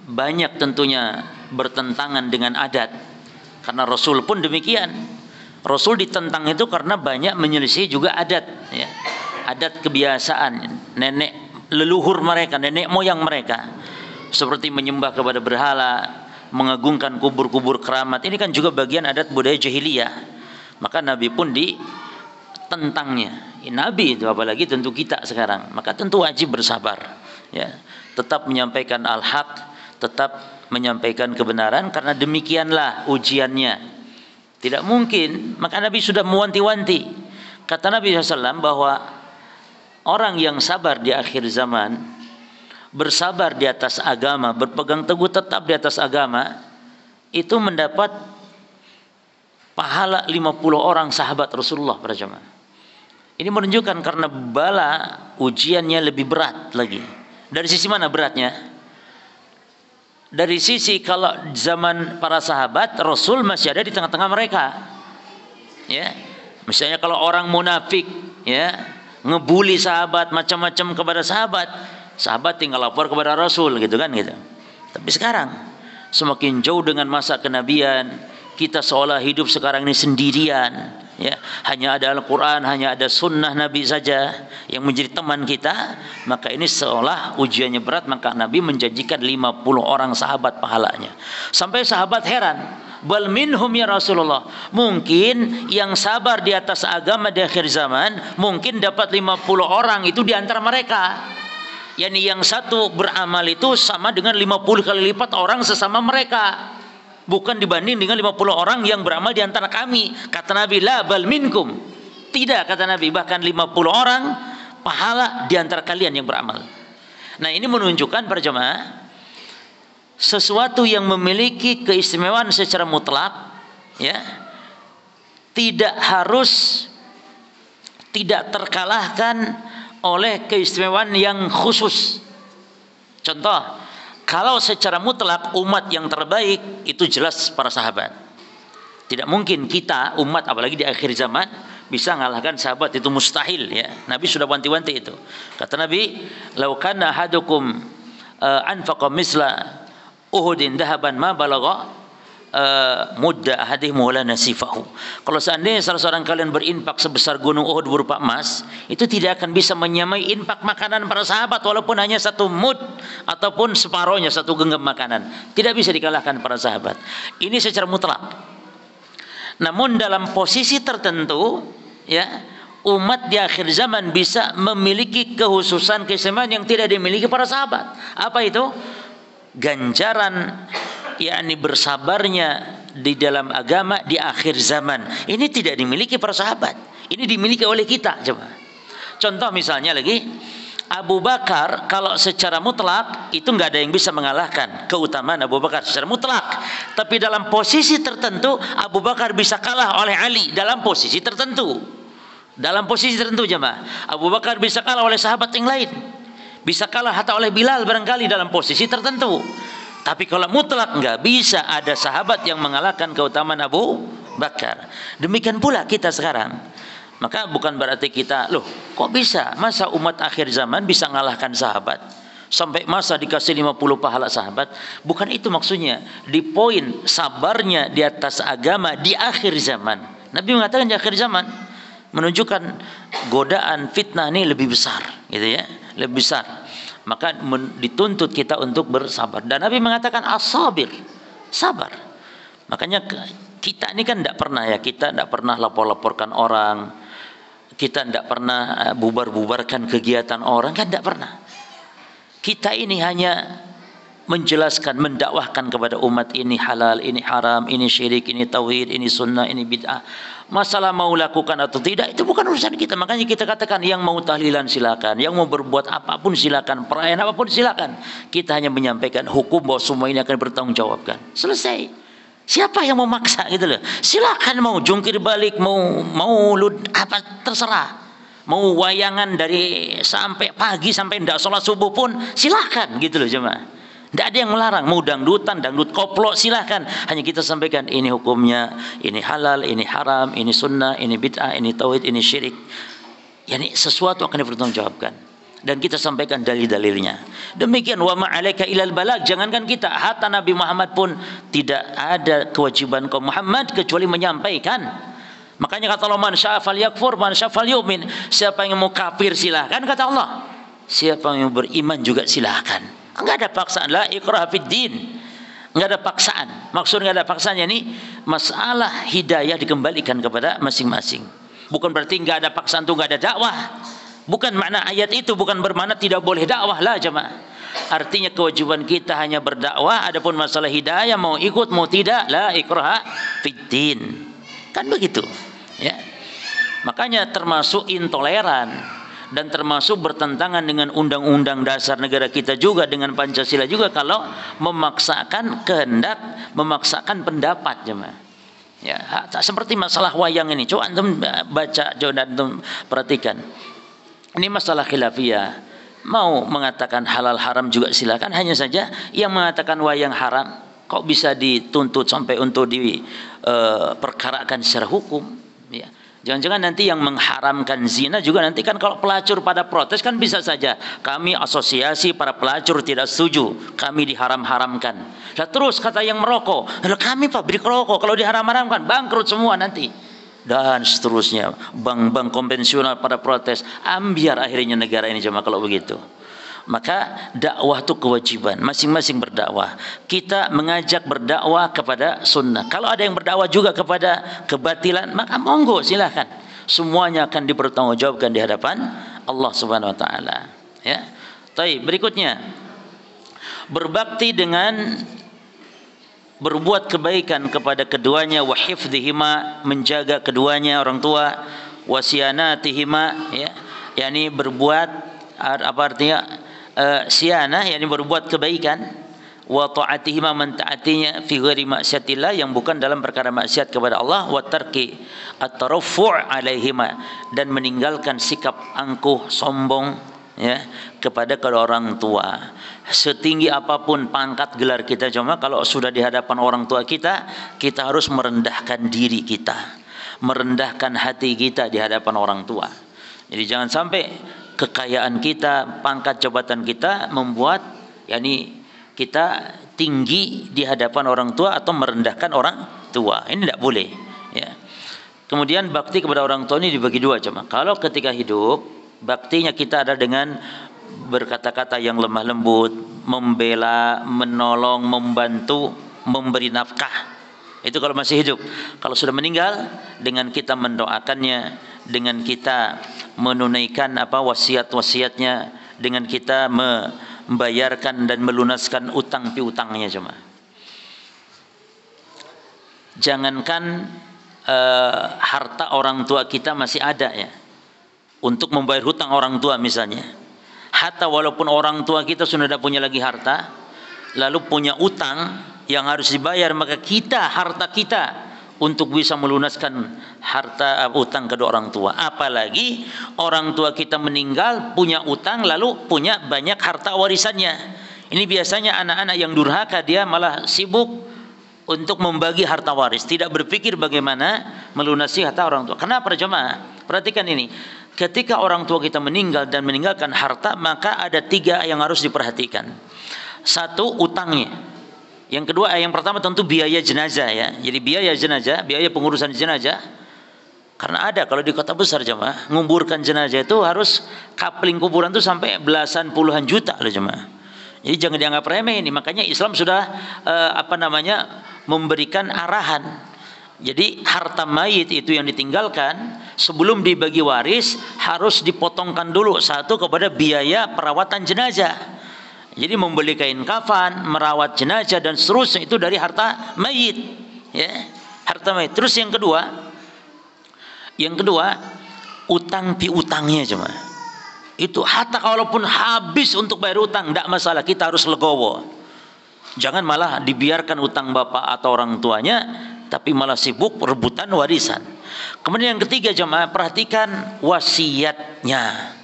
S1: banyak tentunya bertentangan dengan adat. Karena Rasul pun demikian. Rasul ditentang itu karena banyak menyelisih juga adat, adat kebiasaan nenek leluhur mereka, nenek moyang mereka, seperti menyembah kepada berhala, mengagungkan kubur-kubur keramat. Ini kan juga bagian adat budaya jahiliyah. Maka Nabi pun ditentangnya. Nabi itu apalagi tentu kita sekarang. Maka tentu wajib bersabar. Tetap menyampaikan al-haq, tetap menyampaikan kebenaran, karena demikianlah ujiannya. Tidak mungkin. Maka Nabi sudah mewanti-wanti. Kata Nabi SAW bahwa orang yang sabar di akhir zaman, bersabar di atas agama, berpegang teguh tetap di atas agama, itu mendapat pahala 50 orang sahabat Rasulullah para jemaah. Ini menunjukkan karena bala ujiannya lebih berat lagi. Dari sisi mana beratnya? Dari sisi kalau zaman para sahabat, Rasul masih ada di tengah-tengah mereka. Misalnya kalau orang munafik, ngebully sahabat, macam-macam kepada sahabat, sahabat tinggal lapor kepada Rasul gitu. Tapi sekarang semakin jauh dengan masa kenabian, kita seolah hidup sekarang ini sendirian. Hanya ada Al-Quran, hanya ada sunnah Nabi saja yang menjadi teman kita. Maka ini seolah ujiannya berat. Maka Nabi menjanjikan 50 orang sahabat pahalanya. Sampai sahabat heran, bal minhum ya Rasulullah, mungkin yang sabar di atas agama di akhir zaman mungkin dapat 50 orang itu di antara mereka. Yang satu beramal itu sama dengan 50 kali lipat orang sesama mereka, bukan dibanding dengan 50 orang yang beramal di antara kami. Kata Nabi, la bal minkum, tidak, kata Nabi, bahkan 50 orang pahala di antara kalian yang beramal. Nah, ini menunjukkan para jemaah, sesuatu yang memiliki keistimewaan secara mutlak tidak terkalahkan oleh keistimewaan yang khusus. Contoh, kalau secara mutlak umat yang terbaik itu jelas para sahabat. Tidak mungkin kita umat apalagi di akhir zaman bisa mengalahkan sahabat, itu mustahil. Nabi sudah wanti-wanti itu. Kata Nabi, "Lau kana ahadukum anfaqa misla Uhudin dahaban ma balagha mudda ahadihim wala nasifahu. Kalau seandainya salah seorang kalian berinfak sebesar gunung Uhud berupa emas, itu tidak akan bisa menyamai infak makanan para sahabat walaupun hanya satu mud ataupun separohnya, satu genggam makanan. Tidak bisa dikalahkan para sahabat. Ini secara mutlak. Namun dalam posisi tertentu, ya, umat di akhir zaman bisa memiliki kehususan keistimewaan yang tidak dimiliki para sahabat. Apa itu? Ganjaran yakni bersabarnya di dalam agama di akhir zaman. Ini tidak dimiliki para sahabat. Ini dimiliki oleh kita. Coba. Contoh misalnya lagi, Abu Bakar kalau secara mutlak itu nggak ada yang bisa mengalahkan keutamaan Abu Bakar secara mutlak. Tapi dalam posisi tertentu Abu Bakar bisa kalah oleh Ali dalam posisi tertentu. Dalam posisi tertentu jemaah. Abu Bakar bisa kalah oleh sahabat yang lain. Bisa kalah hatta oleh Bilal barangkali dalam posisi tertentu. Tapi kalau mutlak nggak bisa ada sahabat yang mengalahkan keutamaan Abu Bakar. Demikian pula kita sekarang. Maka bukan berarti kita, loh kok bisa? Masa umat akhir zaman bisa mengalahkan sahabat? Sampai masa dikasih 50 pahala sahabat? Bukan itu maksudnya. Di poin sabarnya di atas agama di akhir zaman. Nabi mengatakan di akhir zaman. Menunjukkan godaan fitnah ini lebih besar. Gitu ya, lebih besar. Maka dituntut kita untuk bersabar. Dan Nabi mengatakan as-sabir, sabar. Makanya kita ini kan tidak pernah ya, kita tidak pernah lapor-laporkan orang, kita tidak pernah bubar-bubarkan kegiatan orang, kan tidak pernah. Kita ini hanya menjelaskan, mendakwahkan kepada umat ini halal, ini haram, ini syirik, ini tauhid, ini sunnah, ini bid'ah. Masalah mau lakukan atau tidak itu bukan urusan kita. Makanya kita katakan yang mau tahlilan silakan, yang mau berbuat apapun silakan, perayaan apapun silakan. Kita hanya menyampaikan hukum bahwa semua ini akan bertanggungjawabkan. Selesai. Siapa yang mau maksa gitu loh? Silakan mau jungkir balik, mau apa terserah. Mau wayangan dari sampai pagi sampai ndak sholat subuh pun silakan gitu loh jemaah. Tidak ada yang melarang. Mau dangdutan, dangdut koplo silahkan. Hanya kita sampaikan ini hukumnya, ini halal, ini haram, ini sunnah, ini bid'ah, ini tauhid, ini syirik. Yani sesuatu akan dipertanggungjawabkan. Dan kita sampaikan dalil-dalilnya. Demikian wa ma'alaika ilal balag. Jangankan kita, hatta Nabi Muhammad pun tidak ada kewajiban kaum Muhammad kecuali menyampaikan. Makanya kata Allah, man syaa falyakfur, man syaa falyu'min. Siapa yang mau kafir silahkan, kata Allah. Siapa yang beriman juga silahkan. Enggak ada paksaan, la ikrah fid din. Enggak ada paksaan. Maksud enggak ada paksaan ini masalah hidayah dikembalikan kepada masing-masing. Bukan berarti enggak ada paksaan itu enggak ada dakwah. Bukan makna ayat itu, bukan bermakna tidak boleh dakwah lah jemaah. Artinya kewajiban kita hanya berdakwah, adapun masalah hidayah mau ikut mau tidak, la ikrah fid din. Kan begitu, ya. Makanya termasuk intoleran dan termasuk bertentangan dengan undang-undang dasar negara kita juga, dengan Pancasila juga kalau memaksakan kehendak, memaksakan pendapat jemaah. Ya, seperti masalah wayang ini. Coba antum baca, coba antum perhatikan. Ini masalah khilafiyah. Mau mengatakan halal haram juga silakan, hanya saja yang mengatakan wayang haram kok bisa dituntut sampai untuk diperkarakan secara hukum, ya. Jangan-jangan nanti yang mengharamkan zina juga nanti kan kalau pelacur pada protes kan bisa saja kami asosiasi para pelacur tidak setuju, kami diharam-haramkan. Lah terus kata yang merokok, kami pabrik rokok kalau diharam-haramkan bangkrut semua nanti. Dan seterusnya, bank-bank konvensional pada protes, ambiar akhirnya negara ini cuma kalau begitu. Maka dakwah itu kewajiban, masing-masing berdakwah. Kita mengajak berdakwah kepada sunnah. Kalau ada yang berdakwah juga kepada kebatilan, maka monggo silahkan. Semuanya akan dipertanggungjawabkan di hadapan Allah Subhanahu Wa Taala. Ya, baik. Berikutnya, berbakti dengan berbuat kebaikan kepada keduanya, wa hifdzihima, menjaga keduanya orang tua, wasianatihima, ya, yakni berbuat apa artinya? Sianah, yakni berbuat kebaikan, wa ta'atihima, mentaatinya fi ghairi maksiatillah, yang bukan dalam perkara maksiat kepada Allah, wa tarki at-taraffu' alaihima, dan meninggalkan sikap angkuh sombong, ya, kepada kedua orang tua. Setinggi apapun pangkat gelar kita, cuma kalau sudah di hadapan orang tua kita, kita harus merendahkan diri kita, merendahkan hati kita di hadapan orang tua. Jadi jangan sampai kekayaan kita, pangkat jabatan kita membuat yakni kita tinggi di hadapan orang tua atau merendahkan orang tua. Ini tidak boleh. Ya. Kemudian bakti kepada orang tua ini dibagi dua cuma. Kalau ketika hidup, baktinya kita ada dengan berkata-kata yang lemah lembut, membela, menolong, membantu, memberi nafkah. Itu kalau masih hidup. Kalau sudah meninggal, dengan kita mendoakannya, dengan kita menunaikan wasiat-wasiatnya, dengan kita membayarkan dan melunaskan utang piutangnya cuma. Jangankan harta orang tua kita masih ada ya, untuk membayar hutang orang tua misalnya. Hatta walaupun orang tua kita sudah tidak punya lagi harta, lalu punya utang yang harus dibayar, maka harta kita untuk bisa melunaskan harta utang kedua orang tua. Apalagi orang tua kita meninggal punya utang lalu punya banyak harta warisannya. Ini biasanya anak-anak yang durhaka, dia malah sibuk untuk membagi harta waris, tidak berpikir bagaimana melunasi harta orang tua. Kenapa jemaah? Perhatikan ini. Ketika orang tua kita meninggal dan meninggalkan harta, maka ada 3 yang harus diperhatikan. 1, utangnya. Yang kedua, yang pertama tentu biaya jenazah ya. Jadi biaya jenazah, biaya pengurusan jenazah. Karena ada kalau di kota besar jemaah, nguburkan jenazah itu harus kapling kuburan itu sampai belasan puluhan juta loh jemaah. Jadi jangan dianggap remeh ini. Makanya Islam sudah memberikan arahan. Jadi harta mayit itu yang ditinggalkan sebelum dibagi waris harus dipotongkan dulu 1 kepada biaya perawatan jenazah. Jadi membeli kain kafan, merawat jenazah dan seterusnya itu dari harta mayit, ya, harta mayit. Terus yang kedua, utang piutangnya cuma. Itu hatta kalaupun habis untuk bayar utang, tidak masalah, kita harus legowo. Jangan malah dibiarkan utang bapak atau orang tuanya, tapi malah sibuk rebutan warisan. Kemudian yang ketiga jemaah, perhatikan wasiatnya.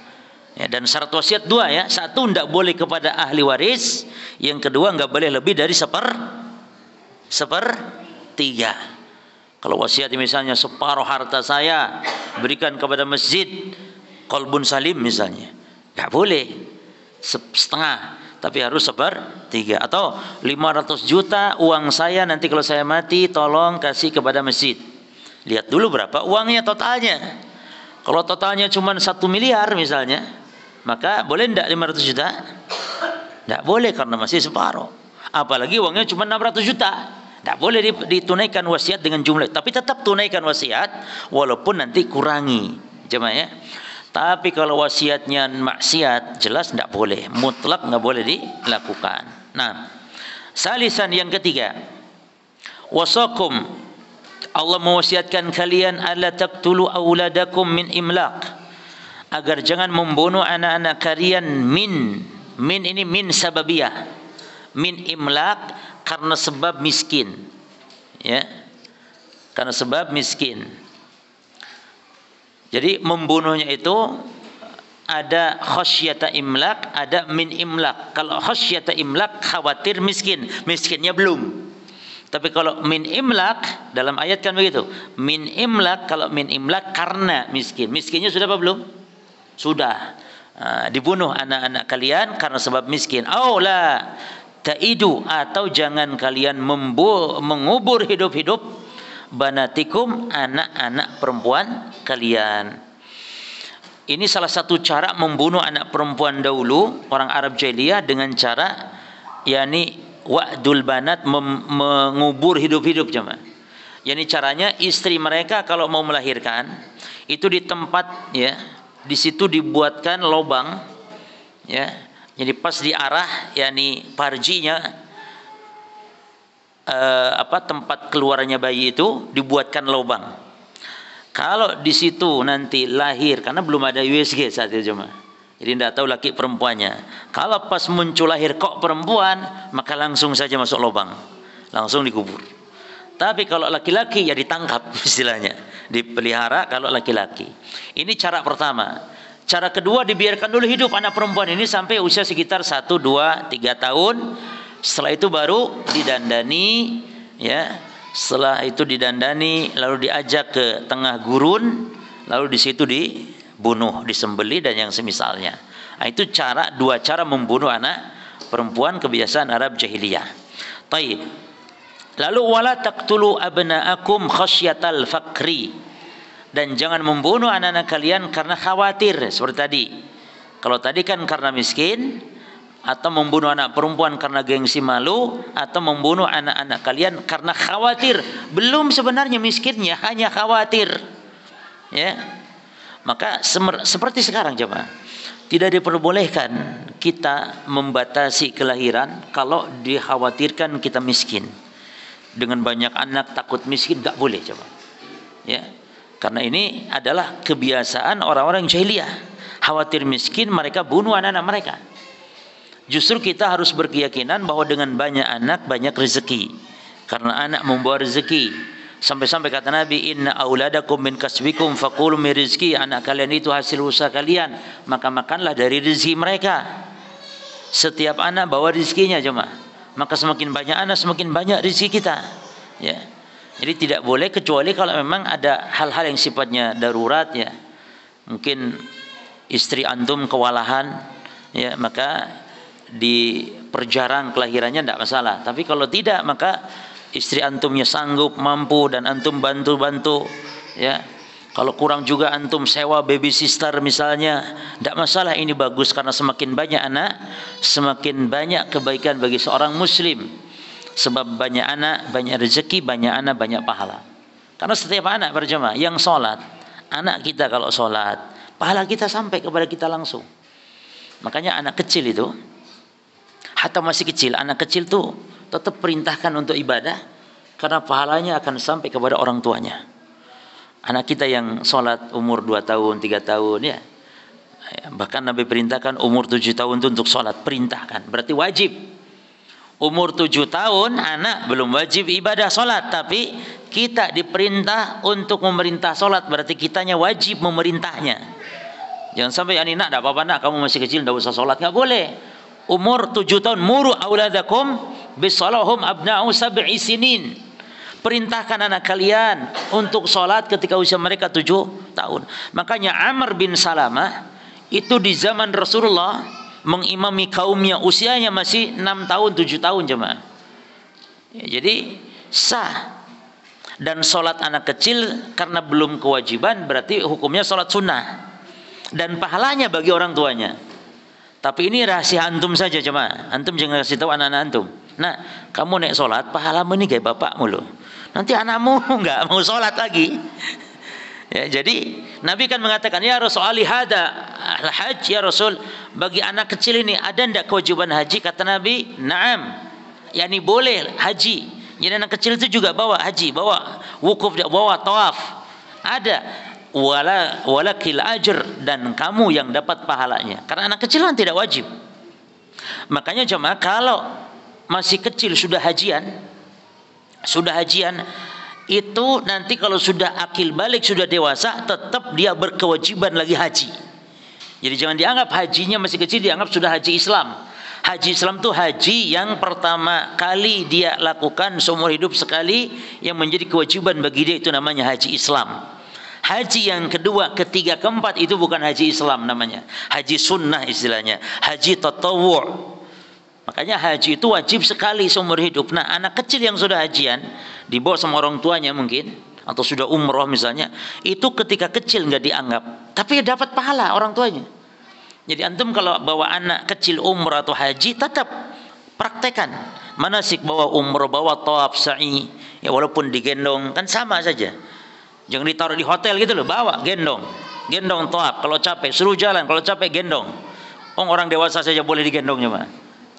S1: Ya, dan syarat wasiat 2 ya. 1, tidak boleh kepada ahli waris. Yang kedua, nggak boleh lebih dari sepertiga. Kalau wasiat misalnya separuh harta saya berikan kepada masjid Qalbun Salim misalnya, nggak boleh setengah, tapi harus 1/3. Atau 500 juta uang saya nanti kalau saya mati tolong kasih kepada masjid. Lihat dulu berapa uangnya totalnya. Kalau totalnya cuma 1 miliar misalnya, maka boleh tidak 500 juta? Tidak boleh karena masih separuh. Apalagi uangnya cuma 600 juta. Tidak boleh ditunaikan wasiat dengan jumlah. Tapi tetap tunaikan wasiat walaupun nanti kurangi. Jemaah ya. Tapi kalau wasiatnya maksiat jelas tidak boleh. Mutlak tidak boleh dilakukan. Nah, salisan yang ketiga. Wasakum, Allah mewasiatkan kalian alla taqtulu auladakum min imlaq, agar jangan membunuh anak-anak kalian min ini min sababiyah, min imlaq, karena sebab miskin ya, karena sebab miskin. Jadi membunuhnya itu ada khasyata imlaq, ada min imlaq. Kalau khasyata imlaq khawatir miskinnya belum. Tapi kalau min imlaq dalam ayat kan begitu. Min imlaq, kalau min imlaq karena miskinnya sudah apa belum? Sudah. Dibunuh anak-anak kalian karena sebab miskin. La ta'idu, atau jangan kalian mengubur hidup-hidup banatikum, anak-anak perempuan kalian. Ini salah satu cara membunuh anak perempuan dahulu orang Arab jahiliyah, dengan cara yakni wa'dul banat, mengubur hidup-hidup jemaah. Yani caranya istri mereka kalau mau melahirkan itu di tempat ya, di situ dibuatkan lubang ya. Jadi pas diarah yakni parjinya tempat keluarnya bayi itu dibuatkan lubang. Kalau di situ nanti lahir, karena belum ada USG saat itu jemaah. Jadi tidak tahu laki perempuannya. Kalau pas muncul lahir kok perempuan, maka langsung saja masuk lubang, langsung dikubur. Tapi kalau laki-laki ya ditangkap istilahnya, dipelihara kalau laki-laki. Ini cara pertama. Cara kedua, dibiarkan dulu hidup anak perempuan ini sampai usia sekitar 1, 2, 3 tahun. Setelah itu baru didandani ya. Setelah itu didandani lalu diajak ke tengah gurun, lalu di situ dibunuh, disembelih dan yang semisalnya. Nah, itu 2 cara membunuh anak perempuan kebiasaan Arab jahiliyah. Taib. Lalu wala taqtulu abna'akum khasyatal faqri, dan jangan membunuh anak-anak kalian karena khawatir seperti tadi. Kalau tadi kan karena miskin, atau membunuh anak perempuan karena gengsi malu, atau membunuh anak-anak kalian karena khawatir. Belum sebenarnya miskinnya, hanya khawatir. Ya. Maka seperti sekarang jemaah, tidak diperbolehkan kita membatasi kelahiran kalau dikhawatirkan kita miskin. Dengan banyak anak takut miskin, enggak boleh coba. Ya. Karena ini adalah kebiasaan orang-orang jahiliyah. Khawatir miskin, mereka bunuh anak-anak mereka. Justru kita harus berkeyakinan bahwa dengan banyak anak banyak rezeki. Karena anak membawa rezeki. Sampai-sampai kata Nabi, inna auladakum min kasbikum faqulu min rizki, anak kalian itu hasil usaha kalian, maka makanlah dari rezeki mereka. Setiap anak bawa rezekinya jemaah. Maka semakin banyak anak semakin banyak rezeki kita. Ya. Jadi tidak boleh kecuali kalau memang ada hal-hal yang sifatnya darurat ya. Mungkin istri antum kewalahan ya, maka diperjarang kelahirannya tidak masalah. Tapi kalau tidak, maka istri antumnya sanggup, mampu, dan antum bantu-bantu ya. Kalau kurang juga antum sewa baby sister misalnya, tidak masalah, ini bagus karena semakin banyak anak semakin banyak kebaikan bagi seorang muslim. Sebab banyak anak banyak rezeki, banyak anak banyak pahala. Karena setiap anak berjamaah yang sholat, anak kita kalau sholat, pahala kita sampai kepada kita langsung. Makanya anak kecil itu, hatta masih kecil, anak kecil tuh tetap perintahkan untuk ibadah, karena pahalanya akan sampai kepada orang tuanya. Anak kita yang sholat umur 2 tahun, 3 tahun ya, bahkan Nabi perintahkan umur 7 tahun itu untuk sholat, perintahkan, berarti wajib. Umur 7 tahun anak belum wajib ibadah sholat, tapi kita diperintah untuk memerintah sholat, berarti kitanya wajib memerintahnya. Jangan sampai anak, tidak apa-apa nak, kamu masih kecil tidak usah sholat, nggak boleh. Umur 7 tahun, muru auladakum bisolahum abna'u sab'i sinin. Perintahkan anak kalian untuk sholat ketika usia mereka 7 tahun. Makanya Amr bin Salamah itu di zaman Rasulullah mengimami kaumnya, usianya masih 6 tahun 7 tahun jemaah. Ya, jadi sah. Dan sholat anak kecil karena belum kewajiban berarti hukumnya sholat sunnah. Dan pahalanya bagi orang tuanya. Tapi ini rahasia antum saja jemaah. Antum jangan kasih tahu anak-anak antum. Nah, kamu naik sholat, pahalamu ini kayak bapakmu loh. Nanti anakmu enggak mau sholat lagi. Ya, jadi Nabi kan mengatakan, ya Rasul alihada al-hajj, ya Rasul, bagi anak kecil ini ada enggak kewajiban haji? Kata Nabi, na'am. Yani boleh haji. Jadi anak kecil itu juga bawa haji, bawa wukuf, bawa tawaf. Ada. Walakil ajr, dan kamu yang dapat pahalanya. Karena anak kecil kan tidak wajib. Makanya jemaah kalau masih kecil sudah hajian, itu nanti kalau sudah akil balik, sudah dewasa, tetap dia berkewajiban lagi haji. Jadi jangan dianggap hajinya masih kecil, dianggap sudah haji Islam. Haji Islam itu haji yang pertama kali dia lakukan seumur hidup sekali, yang menjadi kewajiban bagi dia, itu namanya haji Islam. Haji yang kedua, ketiga, keempat itu bukan haji Islam namanya. Haji sunnah istilahnya. Haji tatawwu'. Makanya haji itu wajib sekali seumur hidup. Nah, anak kecil yang sudah hajian, dibawa sama orang tuanya mungkin, atau sudah umroh misalnya, itu ketika kecil nggak dianggap, tapi dapat pahala orang tuanya. Jadi antum kalau bawa anak kecil umroh atau haji, tetap praktekan manasik, bawa umroh, bawa tawaf, sa'i, ya walaupun digendong kan sama saja. Jangan ditaruh di hotel gitu loh, bawa, gendong tawaf. Kalau capek suruh jalan, kalau capek gendong. Orang dewasa saja boleh digendongnya mah.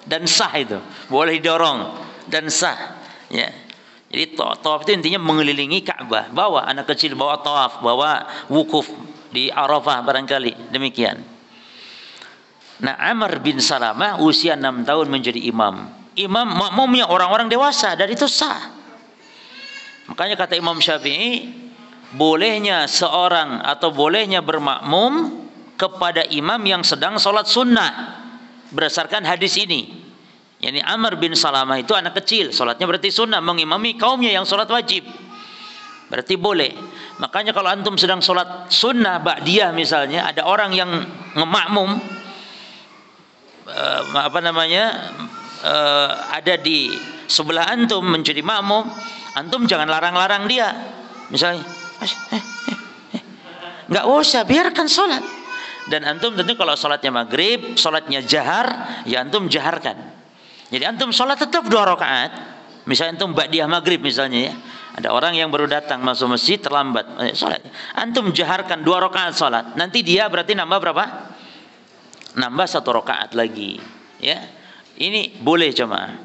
S1: Dan sah itu, boleh didorong dan sah. Ya. Jadi tawaf itu intinya mengelilingi Ka'bah. Bawa anak kecil, bawa tawaf, bawa wukuf di Arafah barangkali, demikian. Nah, Amr bin Salamah usia 6 tahun menjadi imam. Imam makmumnya orang-orang dewasa, dan itu sah. Makanya kata Imam Syafi'i, bolehnya seorang atau bolehnya bermakmum kepada imam yang sedang sholat sunnah berdasarkan hadis ini. Yani Amr bin Salamah itu anak kecil, sholatnya berarti sunnah, mengimami kaumnya yang sholat wajib, berarti boleh. Makanya kalau antum sedang sholat sunnah ba'diyah misalnya, ada orang yang ngemakmum ada di sebelah antum menjadi makmum, antum jangan larang-larang dia. Misalnya, nggak usah, biarkan sholat. Dan antum tentu kalau sholatnya maghrib, sholatnya jahar, ya antum jaharkan. Jadi antum sholat tetap 2 rakaat. Misalnya antum ba'diyah maghrib misalnya ya. Ada orang yang baru datang masuk masjid terlambat sholat. Antum jaharkan 2 rakaat sholat. Nanti dia berarti nambah berapa? Nambah 1 rakaat lagi. Ya, ini boleh jemaah.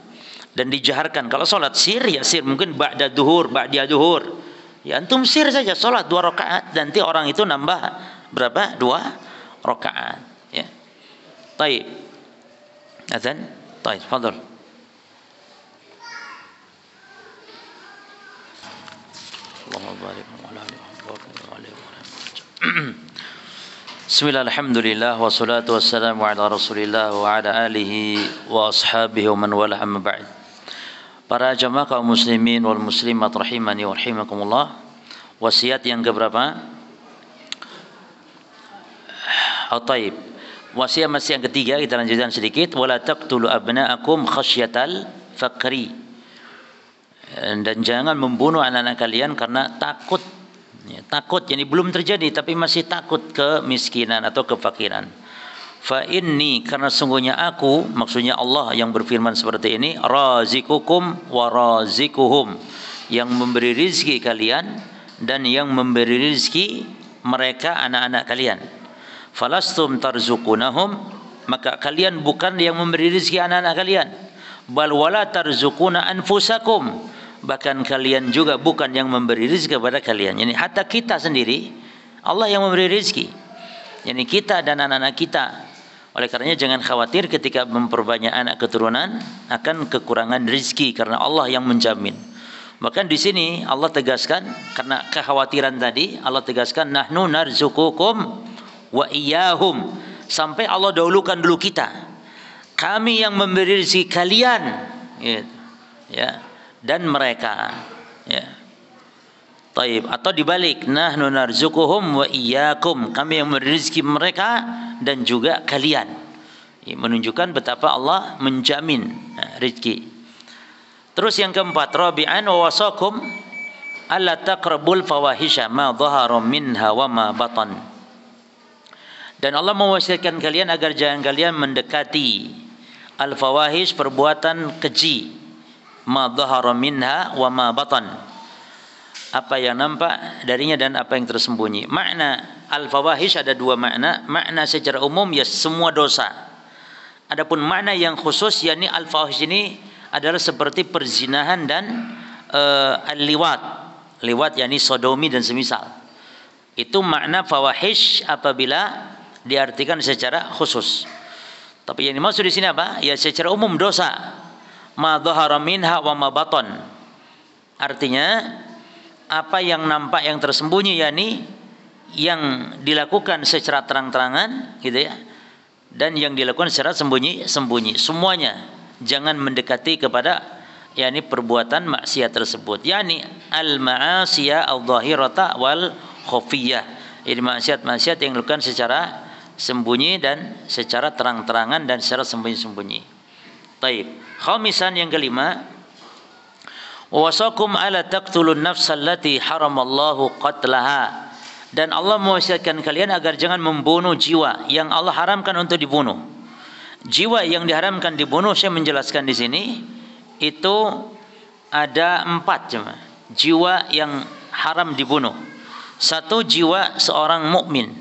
S1: Dan dijaharkan. Kalau sholat sir ya sir. Mungkin ba'da duhur, ba'diyah duhur. Ya antum sir saja sholat 2 rakaat. Nanti orang itu nambah berapa? 2 rakaat. Ya. Taib. Azan. Taib. Fadhol. Bismillah, alhamdulillah, wassalatu wassalamu ala rasulillah wa ala alihi wa ashabihi wa man wala amma ba'd. Para jamaah kaum muslimin wal muslimat rahimani wa rahimakumullah. Wasiat yang keberapa? Taib. Wasiat masih yang ketiga, kita lanjutkan sedikit. Wala taqtulu abna'akum khasyatal faqri. Dan jangan membunuh anak-anak kalian karena takut. Ya, takut, yani belum terjadi tapi masih takut kemiskinan atau kefakiran. Fa inni, karena sungguhnya aku, maksudnya Allah yang berfirman seperti ini, razikukum wa razikuhum, yang memberi rizki kalian dan yang memberi rizki mereka anak-anak kalian. Falastum tarzuqunahum, maka kalian bukan yang memberi rizki anak-anak kalian. Bal wala tarzuquna anfusakum, bahkan kalian juga bukan yang memberi rizki kepada kalian. Yani hatta kita sendiri Allah yang memberi rizki. Yani kita dan anak-anak kita. Oleh karenanya jangan khawatir ketika memperbanyak anak keturunan akan kekurangan rizki, karena Allah yang menjamin. Bahkan di sini Allah tegaskan, karena kekhawatiran tadi Allah tegaskan nahnu narzuqukum wa iyyahum, sampai Allah dahulukan dulu kita. Kami yang memberi rizki kalian, gitu. Ya, dan mereka, ya. Taib, atau dibalik, nahnu narzuquhum wa iyyakum, kami yang memberi rezeki mereka dan juga kalian. Ini menunjukkan betapa Allah menjamin rezeki. Terus yang keempat, rabi'an wa wasakum alla taqrabul fawahisha ma dhahara minha wa ma batan. Dan Allah mewasiatkan kalian agar jangan kalian mendekati al-fawahish, perbuatan keji, ma dhahara minha wa ma batan, apa yang nampak darinya dan apa yang tersembunyi. Makna al-fawahish ada 2 makna. Makna secara umum ya semua dosa. Adapun makna yang khusus, yakni al-fawahish ini adalah seperti perzinahan dan al-liwat. Liwat yakni sodomi dan semisal. Itu makna fawahish apabila diartikan secara khusus. Tapi yang dimaksud di sini apa? Ya secara umum dosa. Ma dhahara minha wa ma batan. Artinya apa yang nampak, yang tersembunyi, yakni yang dilakukan secara terang-terangan, gitu ya, dan yang dilakukan secara sembunyi-sembunyi, semuanya jangan mendekati kepada yakni perbuatan maksiat tersebut, yakni al-ma'asiya al-dhahirata wal khafiyah. Ini maksiat-maksiat yang dilakukan secara sembunyi dan secara terang-terangan dan secara sembunyi-sembunyi. Taib. Khamisan, yang kelima, wasakum ala taqtulun nafsal lati haramallahu qatlaha, dan Allah mewasiatkan kalian agar jangan membunuh jiwa yang Allah haramkan untuk dibunuh. Jiwa yang diharamkan dibunuh, saya menjelaskan di sini itu ada 4 jemaah. Jiwa yang haram dibunuh. 1, jiwa seorang mukmin,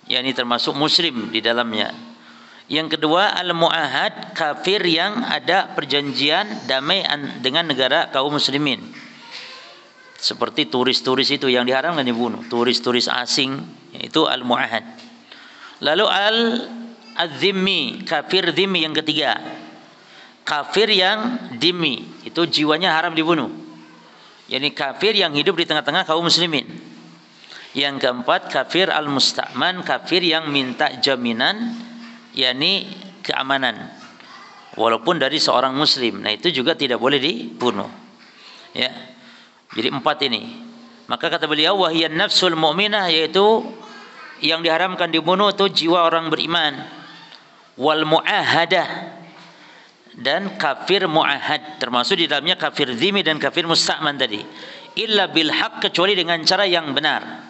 S1: yakni termasuk muslim di dalamnya. Yang kedua, al-mu'ahad, kafir yang ada perjanjian damai dengan negara kaum muslimin. Seperti turis-turis itu yang diharamkan dibunuh, turis-turis asing, itu al-mu'ahad. Lalu al-zimmi, kafir zimmi yang ketiga. Kafir yang dhimmi, itu jiwanya haram dibunuh. Yani kafir yang hidup di tengah-tengah kaum muslimin. Yang keempat, kafir al-musta'man, kafir yang minta jaminan, yakni keamanan, walaupun dari seorang muslim. Nah, itu juga tidak boleh dibunuh. Ya. Jadi 4 ini. Maka kata beliau, wahiyan nafsul mu'minah, yaitu yang diharamkan dibunuh itu jiwa orang beriman. Wal mu'ahadah, dan kafir muahad, termasuk di dalamnya kafir dzimmi dan kafir musta'man tadi. Illa bil haqq, kecuali dengan cara yang benar.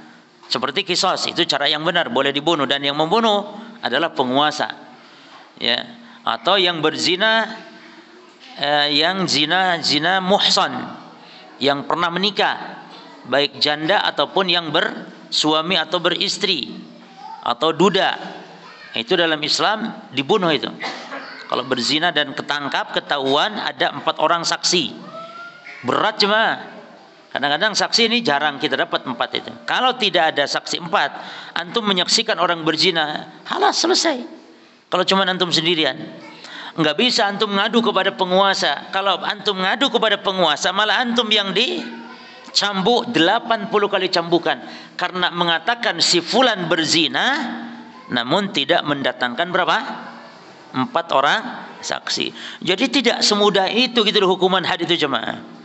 S1: Seperti qisas, itu cara yang benar, boleh dibunuh, dan yang membunuh adalah penguasa. Ya, atau yang berzina, yang zina muhsan, yang pernah menikah, baik janda ataupun yang bersuami atau beristri, atau duda. Itu dalam Islam dibunuh itu. Kalau berzina dan ketangkap, ketahuan, ada 4 orang saksi. Berat cuma. Kadang-kadang saksi ini jarang kita dapat 4 itu. Kalau tidak ada saksi 4, antum menyaksikan orang berzina, halas, selesai. Kalau cuma antum sendirian, enggak bisa antum ngadu kepada penguasa. Kalau antum ngadu kepada penguasa, malah antum yang dicambuk 80 kali cambukan, karena mengatakan si fulan berzina, namun tidak mendatangkan berapa? 4 orang saksi. Jadi tidak semudah itu gitu loh hukuman had itu jemaah.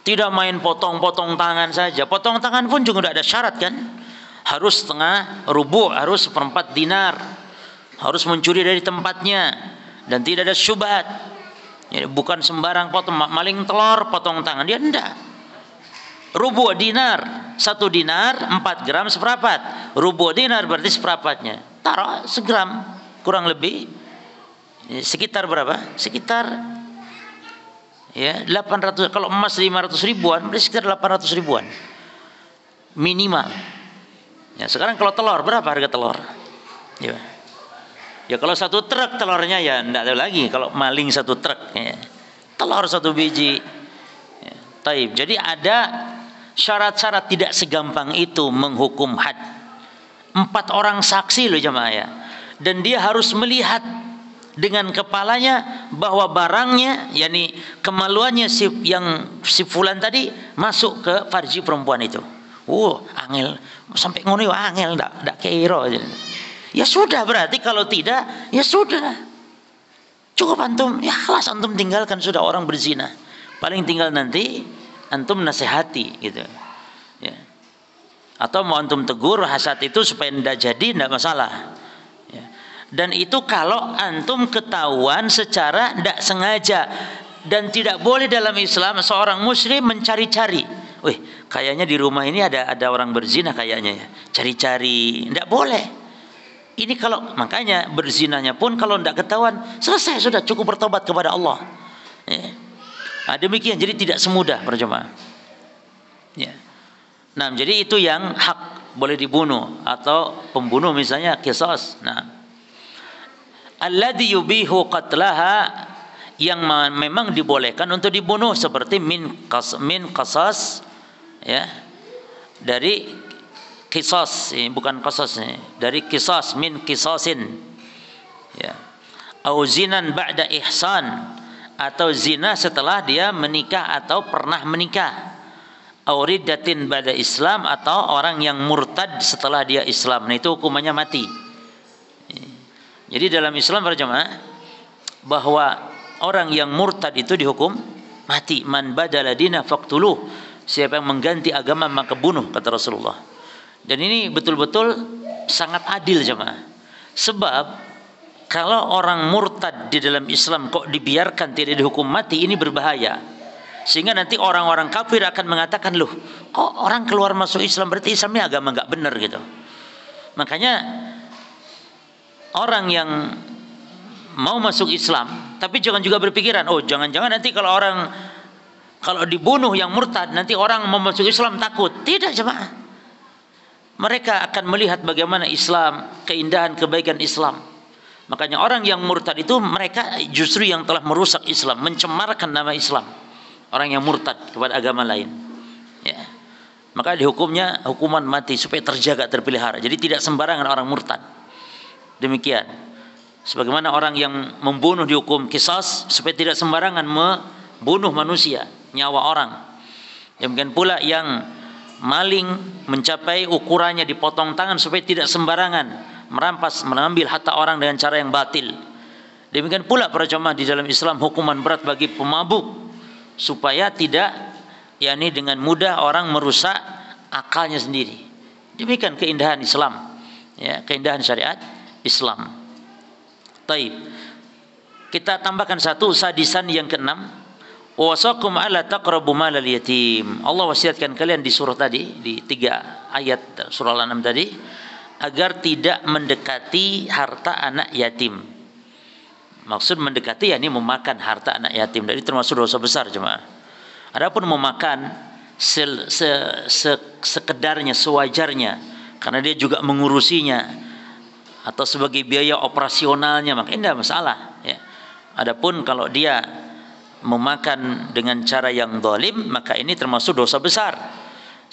S1: Tidak main potong-potong tangan saja. Potong tangan pun juga tidak ada syarat kan? Harus setengah rubu', harus 1/4 dinar, harus mencuri dari tempatnya, dan tidak ada syubhat. Ya, bukan sembarang potong, maling telur potong tangan, dia enggak. Rubu' dinar, 1 dinar 4 gram seperempat. Rubu' dinar berarti seperempatnya. Taruh segram kurang lebih, sekitar berapa? Sekitar ya 800. Kalau emas 500 ribuan, berarti sekitar 800 ribuan minimal. Ya, sekarang kalau telur, berapa harga telur? Ya, ya kalau 1 truk telurnya ya enggak ada lagi. Kalau maling 1 truk, ya. Telur 1 biji. Ya, taib. Jadi ada syarat-syarat, tidak segampang itu menghukum had. 4 orang saksi loh jemaah ya. Dan dia harus melihat dengan kepalanya bahwa barangnya, yakni kemaluannya si fulan tadi masuk ke farji perempuan itu. Angel sampai ngono ya, angel ndak kira. Ya sudah, berarti kalau tidak ya sudah. Cukup antum, ya kelas antum tinggalkan sudah orang berzina. Paling tinggal nanti antum nasihati gitu. Ya. Atau mau antum tegur hasad itu supaya tidak jadi, tidak masalah. Dan itu kalau antum ketahuan secara tidak sengaja. Dan tidak boleh dalam Islam seorang muslim mencari-cari. Wih, kayaknya di rumah ini ada orang berzina kayaknya ya. Cari-cari, tidak boleh. Ini kalau, makanya berzinanya pun kalau tidak ketahuan, selesai sudah, cukup bertobat kepada Allah. Ya. Nah, demikian, jadi tidak semudah berjemaah. Ya. Nah, jadi itu yang hak, boleh dibunuh, atau pembunuh misalnya qisas. Nah, alladzi yubihu qatlaha, yang memang dibolehkan untuk dibunuh, seperti min qasas, ya, dari qisas, bukan qasas, dari qisas, min qisasin, ya, au zinan ba'da ihsan, atau zina setelah dia menikah atau pernah menikah, au riddatin ba'da Islam, atau orang yang murtad setelah dia Islam. Nah, itu hukumannya mati. Jadi dalam Islam para jemaah, bahwa orang yang murtad itu dihukum mati. Man badala dina faqtuluh, siapa yang mengganti agama maka bunuh, kata Rasulullah. Dan ini betul-betul sangat adil jemaah. Sebab kalau orang murtad di dalam Islam kok dibiarkan tidak dihukum mati, ini berbahaya. Sehingga nanti orang-orang kafir akan mengatakan, loh kok orang keluar masuk Islam, berarti Islamnya agama enggak benar gitu. Makanya orang yang mau masuk Islam, tapi jangan juga berpikiran, oh jangan-jangan nanti kalau dibunuh yang murtad, nanti orang mau masuk Islam takut. Tidak jemaah. Mereka akan melihat bagaimana Islam, keindahan kebaikan Islam. Makanya orang yang murtad itu, mereka justru yang telah merusak Islam, mencemarkan nama Islam. Orang yang murtad kepada agama lain, ya. Maka dihukumnya hukuman mati supaya terjaga, terpelihara. Jadi tidak sembarangan orang murtad. Demikian. Sebagaimana orang yang membunuh dihukum qisas supaya tidak sembarangan membunuh manusia, nyawa orang. Demikian pula yang maling mencapai ukurannya dipotong tangan supaya tidak sembarangan merampas, mengambil harta orang dengan cara yang batil. Demikian pula para jemaah di dalam Islam hukuman berat bagi pemabuk supaya tidak, yakni dengan mudah orang merusak akalnya sendiri. Demikian keindahan Islam, ya, keindahan syariat Islam. Taib. Kita tambahkan satu, sadisan yang keenam, wasakum ala taqrabu malal yatim. Allah wasiatkan kalian di surah tadi, di 3 ayat surah Al-An'am tadi, agar tidak mendekati harta anak yatim. Maksud mendekati yakni memakan harta anak yatim. Jadi termasuk dosa besar jemaah. Adapun memakan sekedarnya, sewajarnya, karena dia juga mengurusinya atau sebagai biaya operasionalnya, maka ini tidak masalah. Ya. Adapun kalau dia memakan dengan cara yang zalim, maka ini termasuk dosa besar.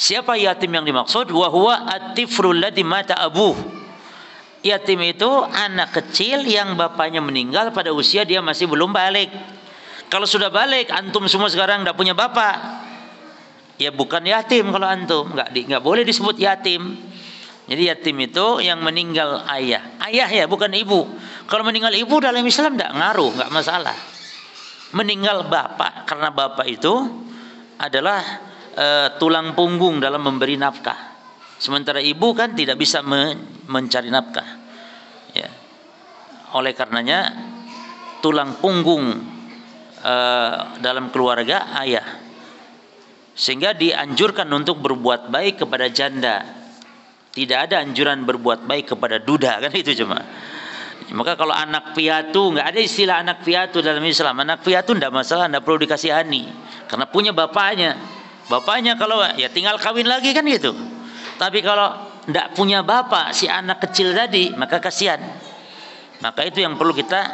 S1: Siapa yatim yang dimaksud? Wa huwa at-tiflul ladzi mata abuh. Yatim itu anak kecil yang bapaknya meninggal pada usia dia masih belum balik. Kalau sudah balik, antum semua sekarang tidak punya bapak, ya bukan yatim. Kalau antum nggak boleh disebut yatim. Jadi yatim itu yang meninggal ayah ya, bukan ibu. Kalau meninggal ibu dalam Islam tidak ngaruh, nggak masalah. Meninggal bapak, karena bapak itu adalah tulang punggung dalam memberi nafkah. Sementara ibu kan tidak bisa mencari nafkah. Ya. Oleh karenanya tulang punggung dalam keluarga ayah. Sehingga dianjurkan untuk berbuat baik kepada janda. Tidak ada anjuran berbuat baik kepada duda, kan itu cuma. Maka kalau anak piatu, nggak ada istilah anak piatu dalam Islam. Anak piatu tidak masalah, tidak perlu dikasihani, karena punya bapaknya. Bapaknya kalau ya tinggal kawin lagi kan gitu. Tapi kalau tidak punya bapak si anak kecil tadi, maka kasihan. Maka itu yang perlu kita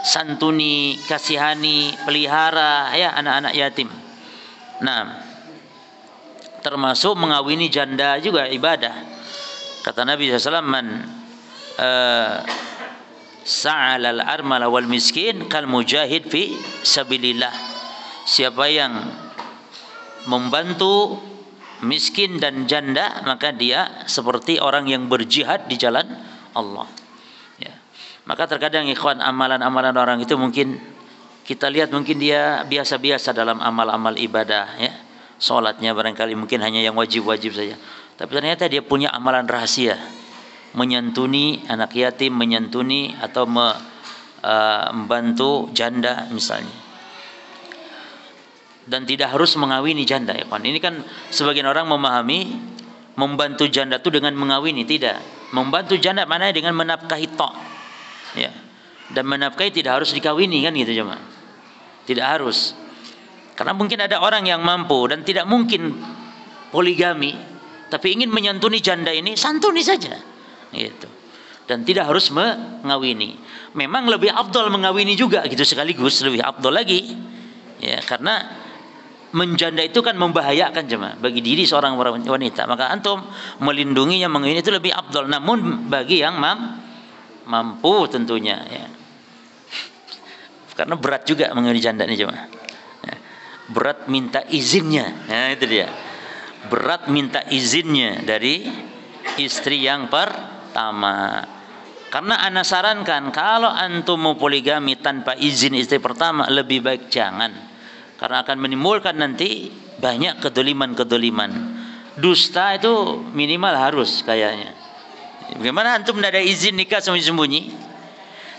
S1: santuni, kasihani, pelihara ya anak-anak yatim. Nah, termasuk mengawini janda juga ibadah. Kata Nabi SAW, man sa'alal armala wal miskin kal mujahid fi sabilillah. Siapa yang membantu miskin dan janda, maka dia seperti orang yang berjihad di jalan Allah. Ya. Maka terkadang ikhwan, amalan-amalan orang itu mungkin kita lihat mungkin dia biasa-biasa dalam amal-amal ibadah, ya. Salatnya barangkali mungkin hanya yang wajib-wajib saja. Tapi ternyata dia punya amalan rahasia, menyantuni anak yatim, menyantuni atau membantu janda misalnya. Dan tidak harus mengawini janda, ya kan? Ini kan sebagian orang memahami membantu janda itu dengan mengawini. Tidak. Membantu janda mana dengan menafkahi tok. Ya. Dan menafkahi tidak harus dikawini, kan gitu cuma. Tidak harus. Karena mungkin ada orang yang mampu dan tidak mungkin poligami, tapi ingin menyantuni janda ini, santuni saja. Gitu. Dan tidak harus mengawini. Memang lebih afdal mengawini juga gitu sekaligus, lebih afdal lagi. Ya, karena menjanda itu kan membahayakan jemaah bagi diri seorang wanita. Maka antum melindunginya, mengawini itu lebih afdal. Namun bagi yang mampu tentunya, ya. Karena berat juga mengawini janda ini jemaah. Ya. Berat minta izinnya. Nah, itu dia. Berat minta izinnya dari istri yang pertama. Karena ana sarankan kalau antum mau poligami tanpa izin istri pertama, lebih baik jangan. Karena akan menimbulkan nanti banyak kedoliman-kedoliman. Dusta itu minimal harus kayaknya. Bagaimana antum tidak ada izin nikah sembunyi-sembunyi?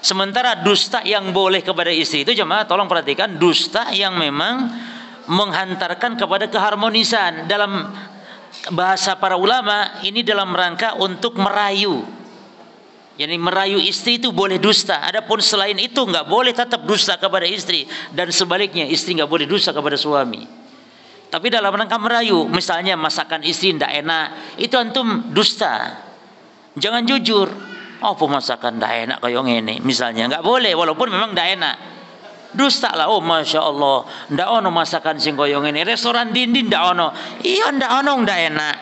S1: Sementara dusta yang boleh kepada istri itu, jemaah tolong perhatikan, dusta yang memang menghantarkan kepada keharmonisan. Dalam bahasa para ulama, ini dalam rangka untuk merayu. Jadi merayu istri itu boleh dusta. Adapun selain itu nggak boleh tetap dusta kepada istri, dan sebaliknya istri nggak boleh dusta kepada suami. Tapi dalam rangka merayu, misalnya masakan istri tidak enak, itu antum dusta. Jangan jujur. Oh, pemasakan tidak enak kayak ngene, misalnya nggak boleh, walaupun memang tidak enak. Dusta lah. Oh, masya Allah, ndak ono masakan sing koyo ngene. Restoran dinding ndak ono. Iya ndak ono, ndak enak.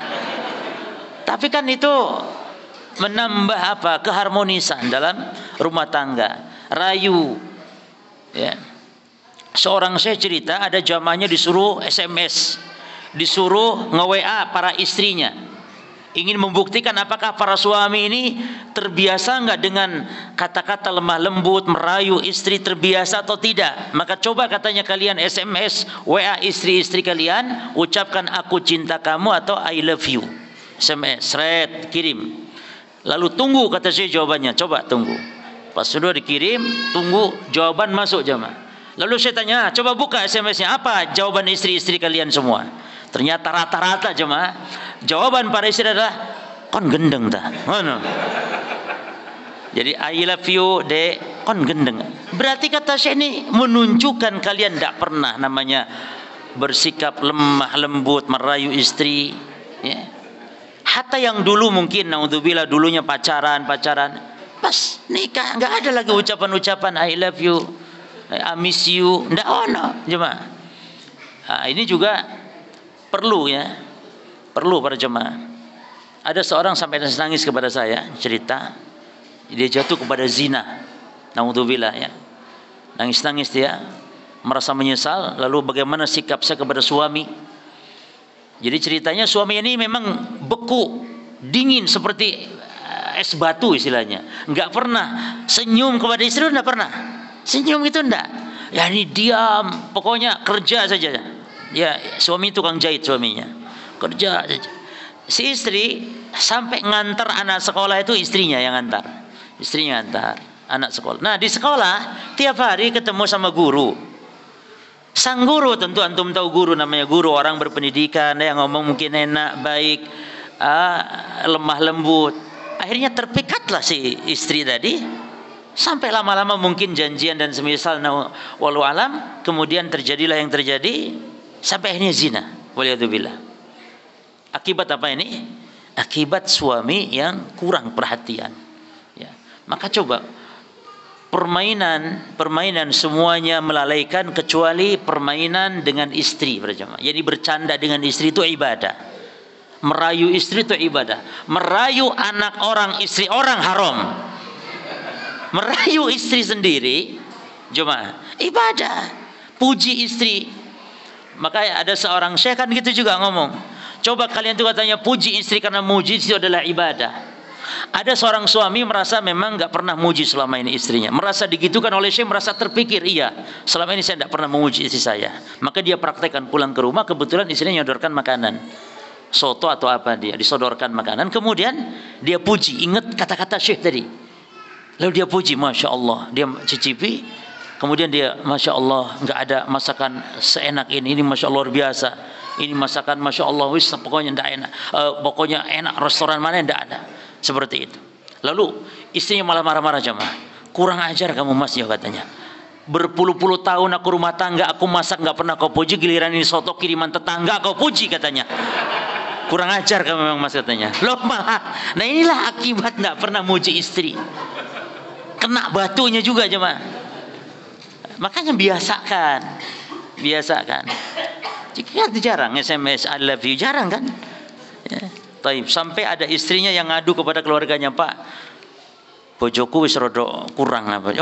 S1: Tapi kan itu menambah apa? Keharmonisan dalam rumah tangga. Rayu. Ya. Seorang saya cerita, ada jamaahnya disuruh SMS, disuruh nge-WA para istrinya. Ingin membuktikan apakah para suami ini terbiasa enggak dengan kata-kata lemah lembut, merayu istri, terbiasa atau tidak. Maka coba katanya kalian SMS, WA istri-istri kalian, ucapkan aku cinta kamu atau I love you. SMS, kirim. Lalu tunggu, kata saya jawabannya. Coba tunggu. Pas sudah dikirim, tunggu jawaban masuk jemaah. Lalu saya tanya, coba buka SMS-nya, apa jawaban istri-istri kalian semua? Ternyata rata-rata jemaah, jawaban para istri adalah kon gendeng ta. Mana? Jadi I love you dek, kon gendeng. Berarti kata saya ini menunjukkan kalian tidak pernah namanya bersikap lemah lembut merayu istri. Ya. Hatta yang dulu mungkin naudzubillah dulunya pacaran, pas nikah nggak ada lagi ucapan-ucapan I love you, I miss you, ndak ono jemaah. Nah, ini juga perlu ya, perlu para jemaah. Ada seorang sampai nangis kepada saya cerita, dia jatuh kepada zina, naudzubillah ya, nangis dia, merasa menyesal. Lalu bagaimana sikap saya kepada suami? Jadi ceritanya suami ini memang beku, dingin seperti es batu istilahnya. Enggak pernah senyum kepada istri, enggak pernah. Senyum itu enggak. Ya ini diam, pokoknya kerja saja. Ya, suami tukang jahit suaminya. Kerja saja. Si istri sampai ngantar anak sekolah itu istrinya yang ngantar. Istrinya ngantar anak sekolah. Nah, di sekolah tiap hari ketemu sama guru. Sang guru, tentu antum tahu guru, namanya guru orang berpendidikan, yang ngomong mungkin enak, baik, lemah lembut. Akhirnya terpikatlah si istri tadi, sampai lama-lama mungkin janjian dan semisal walau alam, kemudian terjadilah yang terjadi, sampai akhirnya zina. Waliyadzubillah. Akibat apa ini? Akibat suami yang kurang perhatian. Ya. Maka coba permainan semuanya melalaikan kecuali permainan dengan istri berjamaah. Jadi bercanda dengan istri itu ibadah. Merayu istri itu ibadah. Merayu anak orang, istri orang haram. Merayu istri sendiri jemaah ibadah. Puji istri. Maka ada seorang syekh kan gitu juga ngomong. Coba kalian tuh katanya puji istri karena muji itu adalah ibadah. Ada seorang suami merasa memang nggak pernah muji selama ini istrinya, merasa digitukan oleh syekh, merasa terpikir, iya selama ini saya tidak pernah memuji istri saya. Maka dia praktekkan pulang ke rumah, kebetulan istrinya nyodorkan makanan, soto atau apa, dia disodorkan makanan, kemudian dia puji, ingat kata-kata syekh tadi, lalu dia puji, masya Allah, dia cicipi, kemudian dia masya Allah, nggak ada masakan seenak ini masya Allah luar biasa, ini masakan masya Allah, wis pokoknya tidak enak, pokoknya enak, restoran mana tidak ada. Seperti itu. Lalu istrinya malah marah-marah jemaah. Kurang ajar kamu mas ya katanya. Berpuluh-puluh tahun aku rumah tangga, aku masak nggak pernah kau puji, giliran ini soto kiriman tetangga kau puji katanya. Kurang ajar kamu memang mas katanya. Loh malah. Nah inilah akibat nggak pernah muji istri. Kena batunya juga jemaah. Makanya biasakan. Jika jarang SMS I love you, jarang kan? Ya. Taib. Sampai ada istrinya yang ngadu kepada keluarganya, Pak, bojoku wis rada kurang apa?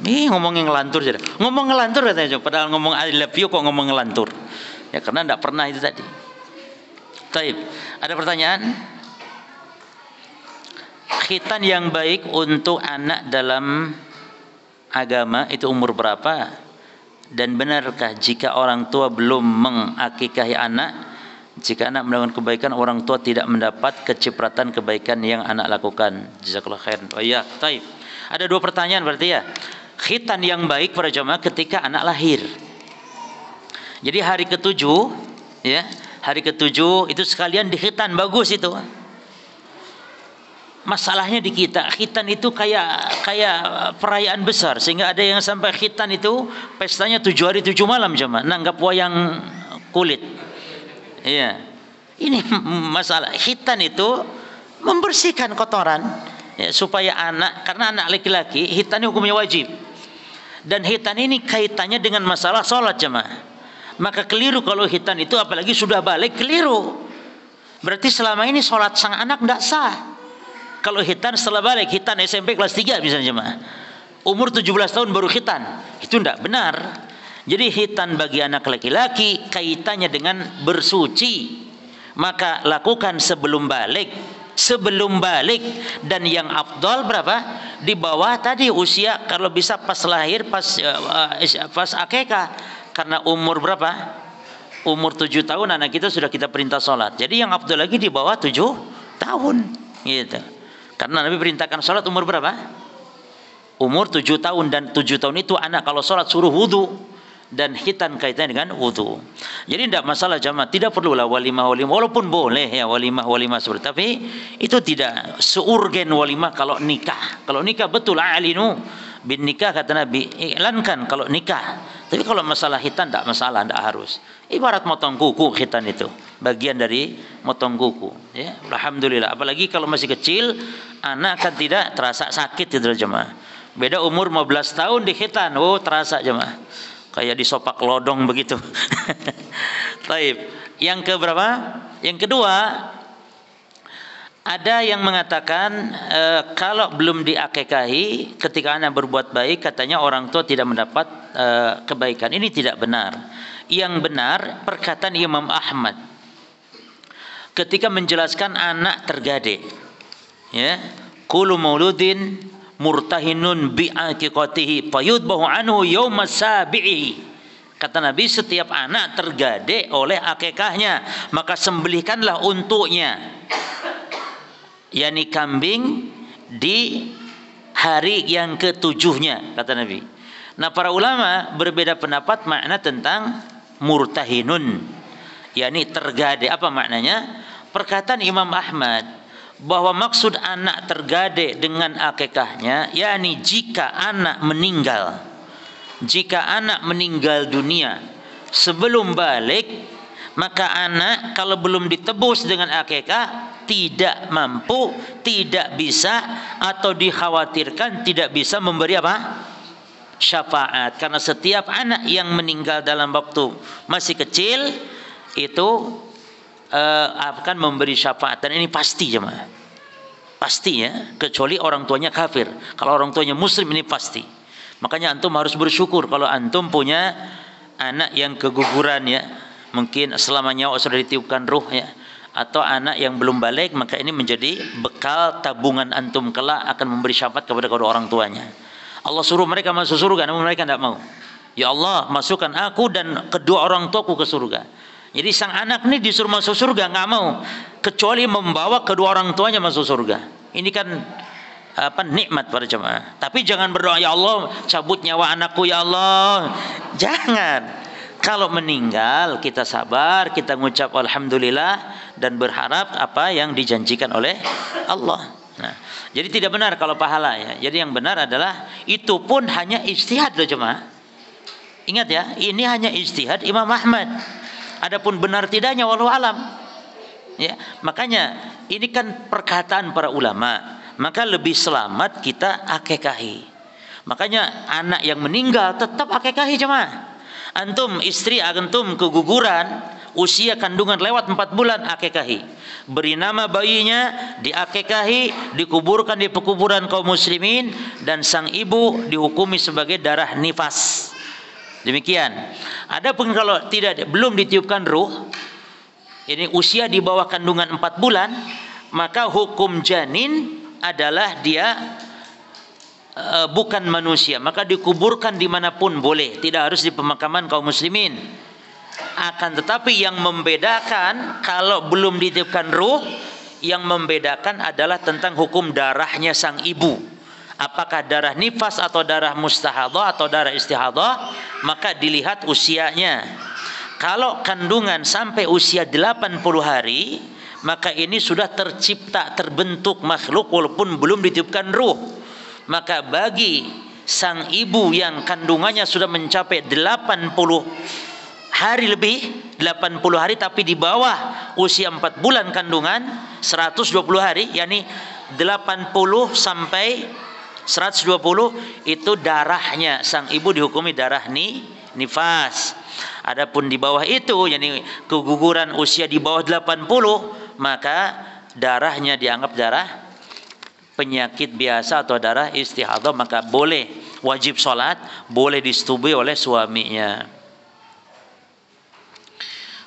S1: Nih ngomongin ngelantur saja. Ngomong ngelantur katanya, padahal ngomong I love you kok ngomong ngelantur. Ya karena tidak pernah itu tadi. Taib. Ada pertanyaan? Khitan yang baik untuk anak dalam agama itu umur berapa? Dan benarkah jika orang tua belum mengakikahi anak, jika anak melakukan kebaikan, orang tua tidak mendapat kecipratan kebaikan yang anak lakukan? Jazakallahu khairan. Oh iya, taib. Ada dua pertanyaan berarti ya. Khitan yang baik para jamaah ketika anak lahir. Jadi hari ketujuh, ya, hari ketujuh itu sekalian dikhitan, bagus itu. Masalahnya di kita, khitan itu kayak perayaan besar, sehingga ada yang sampai khitan itu pestanya 7 hari 7 malam jamaah, nanggap wayang kulit. Iya, ini masalah. Khitan itu membersihkan kotoran ya, supaya anak, karena anak laki-laki khitan hukumnya wajib, dan khitan ini kaitannya dengan masalah sholat jemaah. Maka keliru kalau khitan itu, apalagi sudah balik, keliru. Berarti selama ini sholat sang anak tidak sah. Kalau khitan setelah balik, khitan SMP kelas 3 misalnya jemaah, umur 17 tahun baru khitan, itu tidak benar. Jadi khitan bagi anak laki-laki kaitannya dengan bersuci, maka lakukan sebelum balik, dan yang afdal berapa? Di bawah tadi usia, kalau bisa pas lahir, pas akikah, karena umur berapa? Umur 7 tahun anak kita sudah kita perintah sholat. Jadi yang afdal lagi di bawah 7 tahun, gitu. Karena Nabi perintahkan sholat umur berapa? umur 7 tahun, dan 7 tahun itu anak kalau sholat suruh wudu, dan khitan kaitannya dengan wudu. Jadi tidak masalah jamaah, tidak perlulah walimah walaupun boleh ya walimah seperti, tapi itu tidak seurgen walimah kalau nikah. Kalau nikah betul alinu bin nikah kata Nabi, iklankan kalau nikah. Tapi kalau masalah khitan tidak masalah, tidak harus. Ibarat motong kuku, khitan itu bagian dari motong kuku. Ya, alhamdulillah. Apalagi kalau masih kecil, anak kan tidak terasa sakit itu jemaah. Beda umur 15 tahun di khitan, oh terasa jemaah. Kayak disopak lodong begitu. Taib. Yang keberapa? Yang kedua, ada yang mengatakan kalau belum diakekahi ketika anak berbuat baik, katanya orang tua tidak mendapat kebaikan. Ini tidak benar. Yang benar perkataan Imam Ahmad ketika menjelaskan anak tergade. Ya, kullu mauludin murtahinun bi'aqiqatihi fayudbahu anhu yauma sabi'i. Kata Nabi, setiap anak tergade oleh akikahnya, maka sembelihkanlah untuknya, yakni kambing di hari yang ketujuhnya, kata Nabi. Nah, para ulama berbeda pendapat makna tentang murtahinun, yakni tergade. Apa maknanya? Perkataan Imam Ahmad bahwa maksud anak tergade dengan akikahnya, yakni jika anak meninggal dunia sebelum balik, maka anak kalau belum ditebus dengan akikah tidak mampu, tidak bisa, atau dikhawatirkan tidak bisa memberi apa? Syafaat. Karena setiap anak yang meninggal dalam waktu masih kecil itu akan memberi syafaat, dan ini pasti jemaah. Pasti ya, kecuali orang tuanya kafir. Kalau orang tuanya muslim ini pasti. Makanya antum harus bersyukur kalau antum punya anak yang keguguran ya, mungkin selama nyawa sudah ditiupkan ruh ya, atau anak yang belum balik, maka ini menjadi bekal tabungan antum kelak akan memberi syafaat kepada kedua orang tuanya. Allah suruh mereka masuk surga, namun mereka tidak mau. Ya Allah, masukkan aku dan kedua orang tuaku ke surga. Jadi sang anak ini disuruh masuk surga, nggak mau, kecuali membawa kedua orang tuanya masuk surga. Ini kan nikmat para jemaah. Tapi jangan berdoa, ya Allah cabut nyawa anakku ya Allah. Jangan. Kalau meninggal kita sabar, kita mengucap alhamdulillah dan berharap apa yang dijanjikan oleh Allah. Nah, jadi tidak benar kalau pahala ya. Jadi yang benar adalah itu pun hanya ijtihad loh jemaah. Ingat ya, ini hanya ijtihad Imam Ahmad. Adapun benar tidaknya wallahu alam. Ya, makanya ini kan perkataan para ulama. Maka lebih selamat kita akikahi. Makanya anak yang meninggal tetap akikahi jemaah. Antum istri antum keguguran, usia kandungan lewat 4 bulan, akikahi. Beri nama bayinya, diakikahi, dikuburkan di pekuburan kaum muslimin, dan sang ibu dihukumi sebagai darah nifas. Demikian. Adapun kalau belum ditiupkan ruh, ini usia di bawah kandungan 4 bulan, maka hukum janin adalah dia bukan manusia, maka dikuburkan dimanapun boleh, tidak harus di pemakaman kaum muslimin. Akan tetapi yang membedakan kalau belum ditiupkan ruh, yang membedakan adalah tentang hukum darahnya sang ibu. Apakah darah nifas atau darah mustahadah atau darah istihadah, maka dilihat usianya. Kalau kandungan sampai usia 80 hari, maka ini sudah tercipta, terbentuk makhluk walaupun belum ditiupkan ruh. Maka bagi sang ibu yang kandungannya sudah mencapai 80 hari lebih, 80 hari tapi di bawah usia 4 bulan kandungan, 120 hari, yakni 80 sampai 120 itu darahnya sang ibu dihukumi darah nifas. Adapun di bawah itu, yakni keguguran usia di bawah 80, maka darahnya dianggap darah penyakit biasa atau darah istihadah, maka boleh wajib sholat, boleh disetubui oleh suaminya.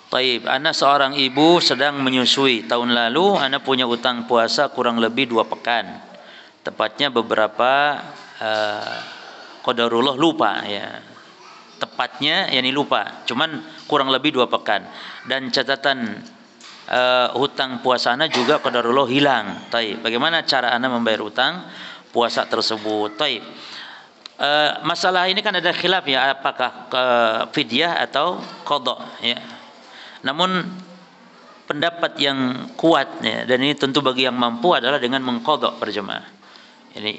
S1: Taib, anak seorang ibu sedang menyusui. Tahun lalu anak punya utang puasa kurang lebih 2 pekan. Tepatnya beberapa qadarullah lupa ya. Tepatnya yakni lupa, cuman kurang lebih 2 pekan. Dan catatan hutang puasa anak juga qadarullah hilang. Taib, bagaimana cara anak membayar hutang puasa tersebut? Taib, Masalah ini kan ada khilaf ya, apakah fidyah atau qadha ya. Namun pendapat yang kuat ya, dan ini tentu bagi yang mampu adalah dengan mengqadha berjemaah. Ini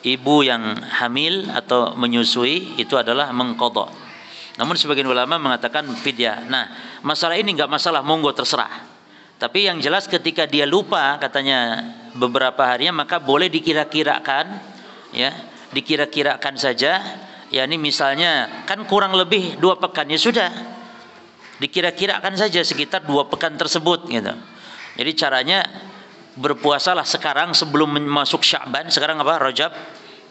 S1: ibu yang hamil atau menyusui itu adalah mengqadha. Namun sebagian ulama mengatakan fidyah. Nah, masalah ini enggak masalah, monggo terserah. Tapi yang jelas ketika dia lupa katanya beberapa harinya, maka boleh dikira-kirakan ya, dikira-kirakan saja. Ya ini misalnya kan kurang lebih 2 pekan ya sudah. Dikira-kirakan saja sekitar 2 pekan tersebut gitu. Jadi caranya berpuasalah sekarang sebelum masuk Sya'ban, sekarang apa? Rajab.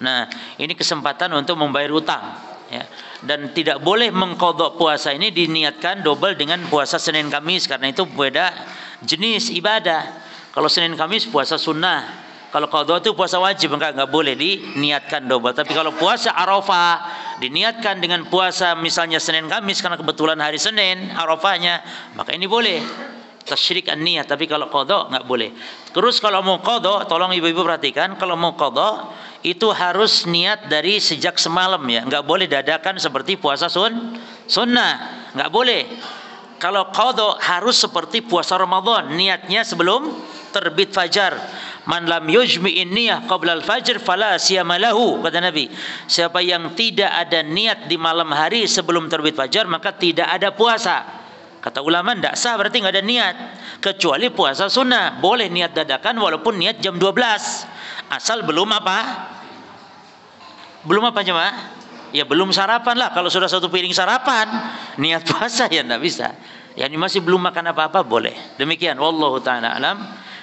S1: Nah, ini kesempatan untuk membayar utang ya. Dan tidak boleh mengqadha puasa ini diniatkan double dengan puasa Senin Kamis, karena itu beda jenis ibadah. Kalau Senin Kamis puasa sunnah, kalau qadha itu puasa wajib, enggak boleh diniatkan double. Tapi kalau puasa Arafah diniatkan dengan puasa misalnya Senin Kamis karena kebetulan hari Senin Arafahnya, maka ini boleh tasyrik an-niyah. Tapi kalau qadha enggak boleh. Terus kalau mau qadha, tolong ibu-ibu perhatikan, kalau mau qadha itu harus niat dari sejak semalam ya, enggak boleh dadakan seperti puasa sunnah, enggak boleh. Kalau qadha harus seperti puasa Ramadan, niatnya sebelum terbit fajar. Man lam yujmi'in niyah qabla al-fajr fala siyama lahu, kata Nabi. Siapa yang tidak ada niat di malam hari sebelum terbit fajar, maka tidak ada puasa. Kata ulama tidak sah, berarti nggak ada niat. Kecuali puasa sunnah, boleh niat dadakan walaupun niat jam 12. Asal belum apa? Belum apa jemaah? Ya belum sarapan lah. Kalau sudah 1 piring sarapan, niat puasa ya tidak bisa. Ya ini masih belum makan apa-apa boleh. Demikian wallahu taala alam.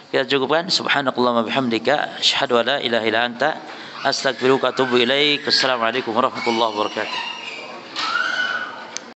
S1: Kita cukupkan. Subhanakallahumma bihamdika asyhadu an la ilaha illa anta astaghfiruka wa atubu ilaik. Assalamualaikum warahmatullahi wabarakatuh.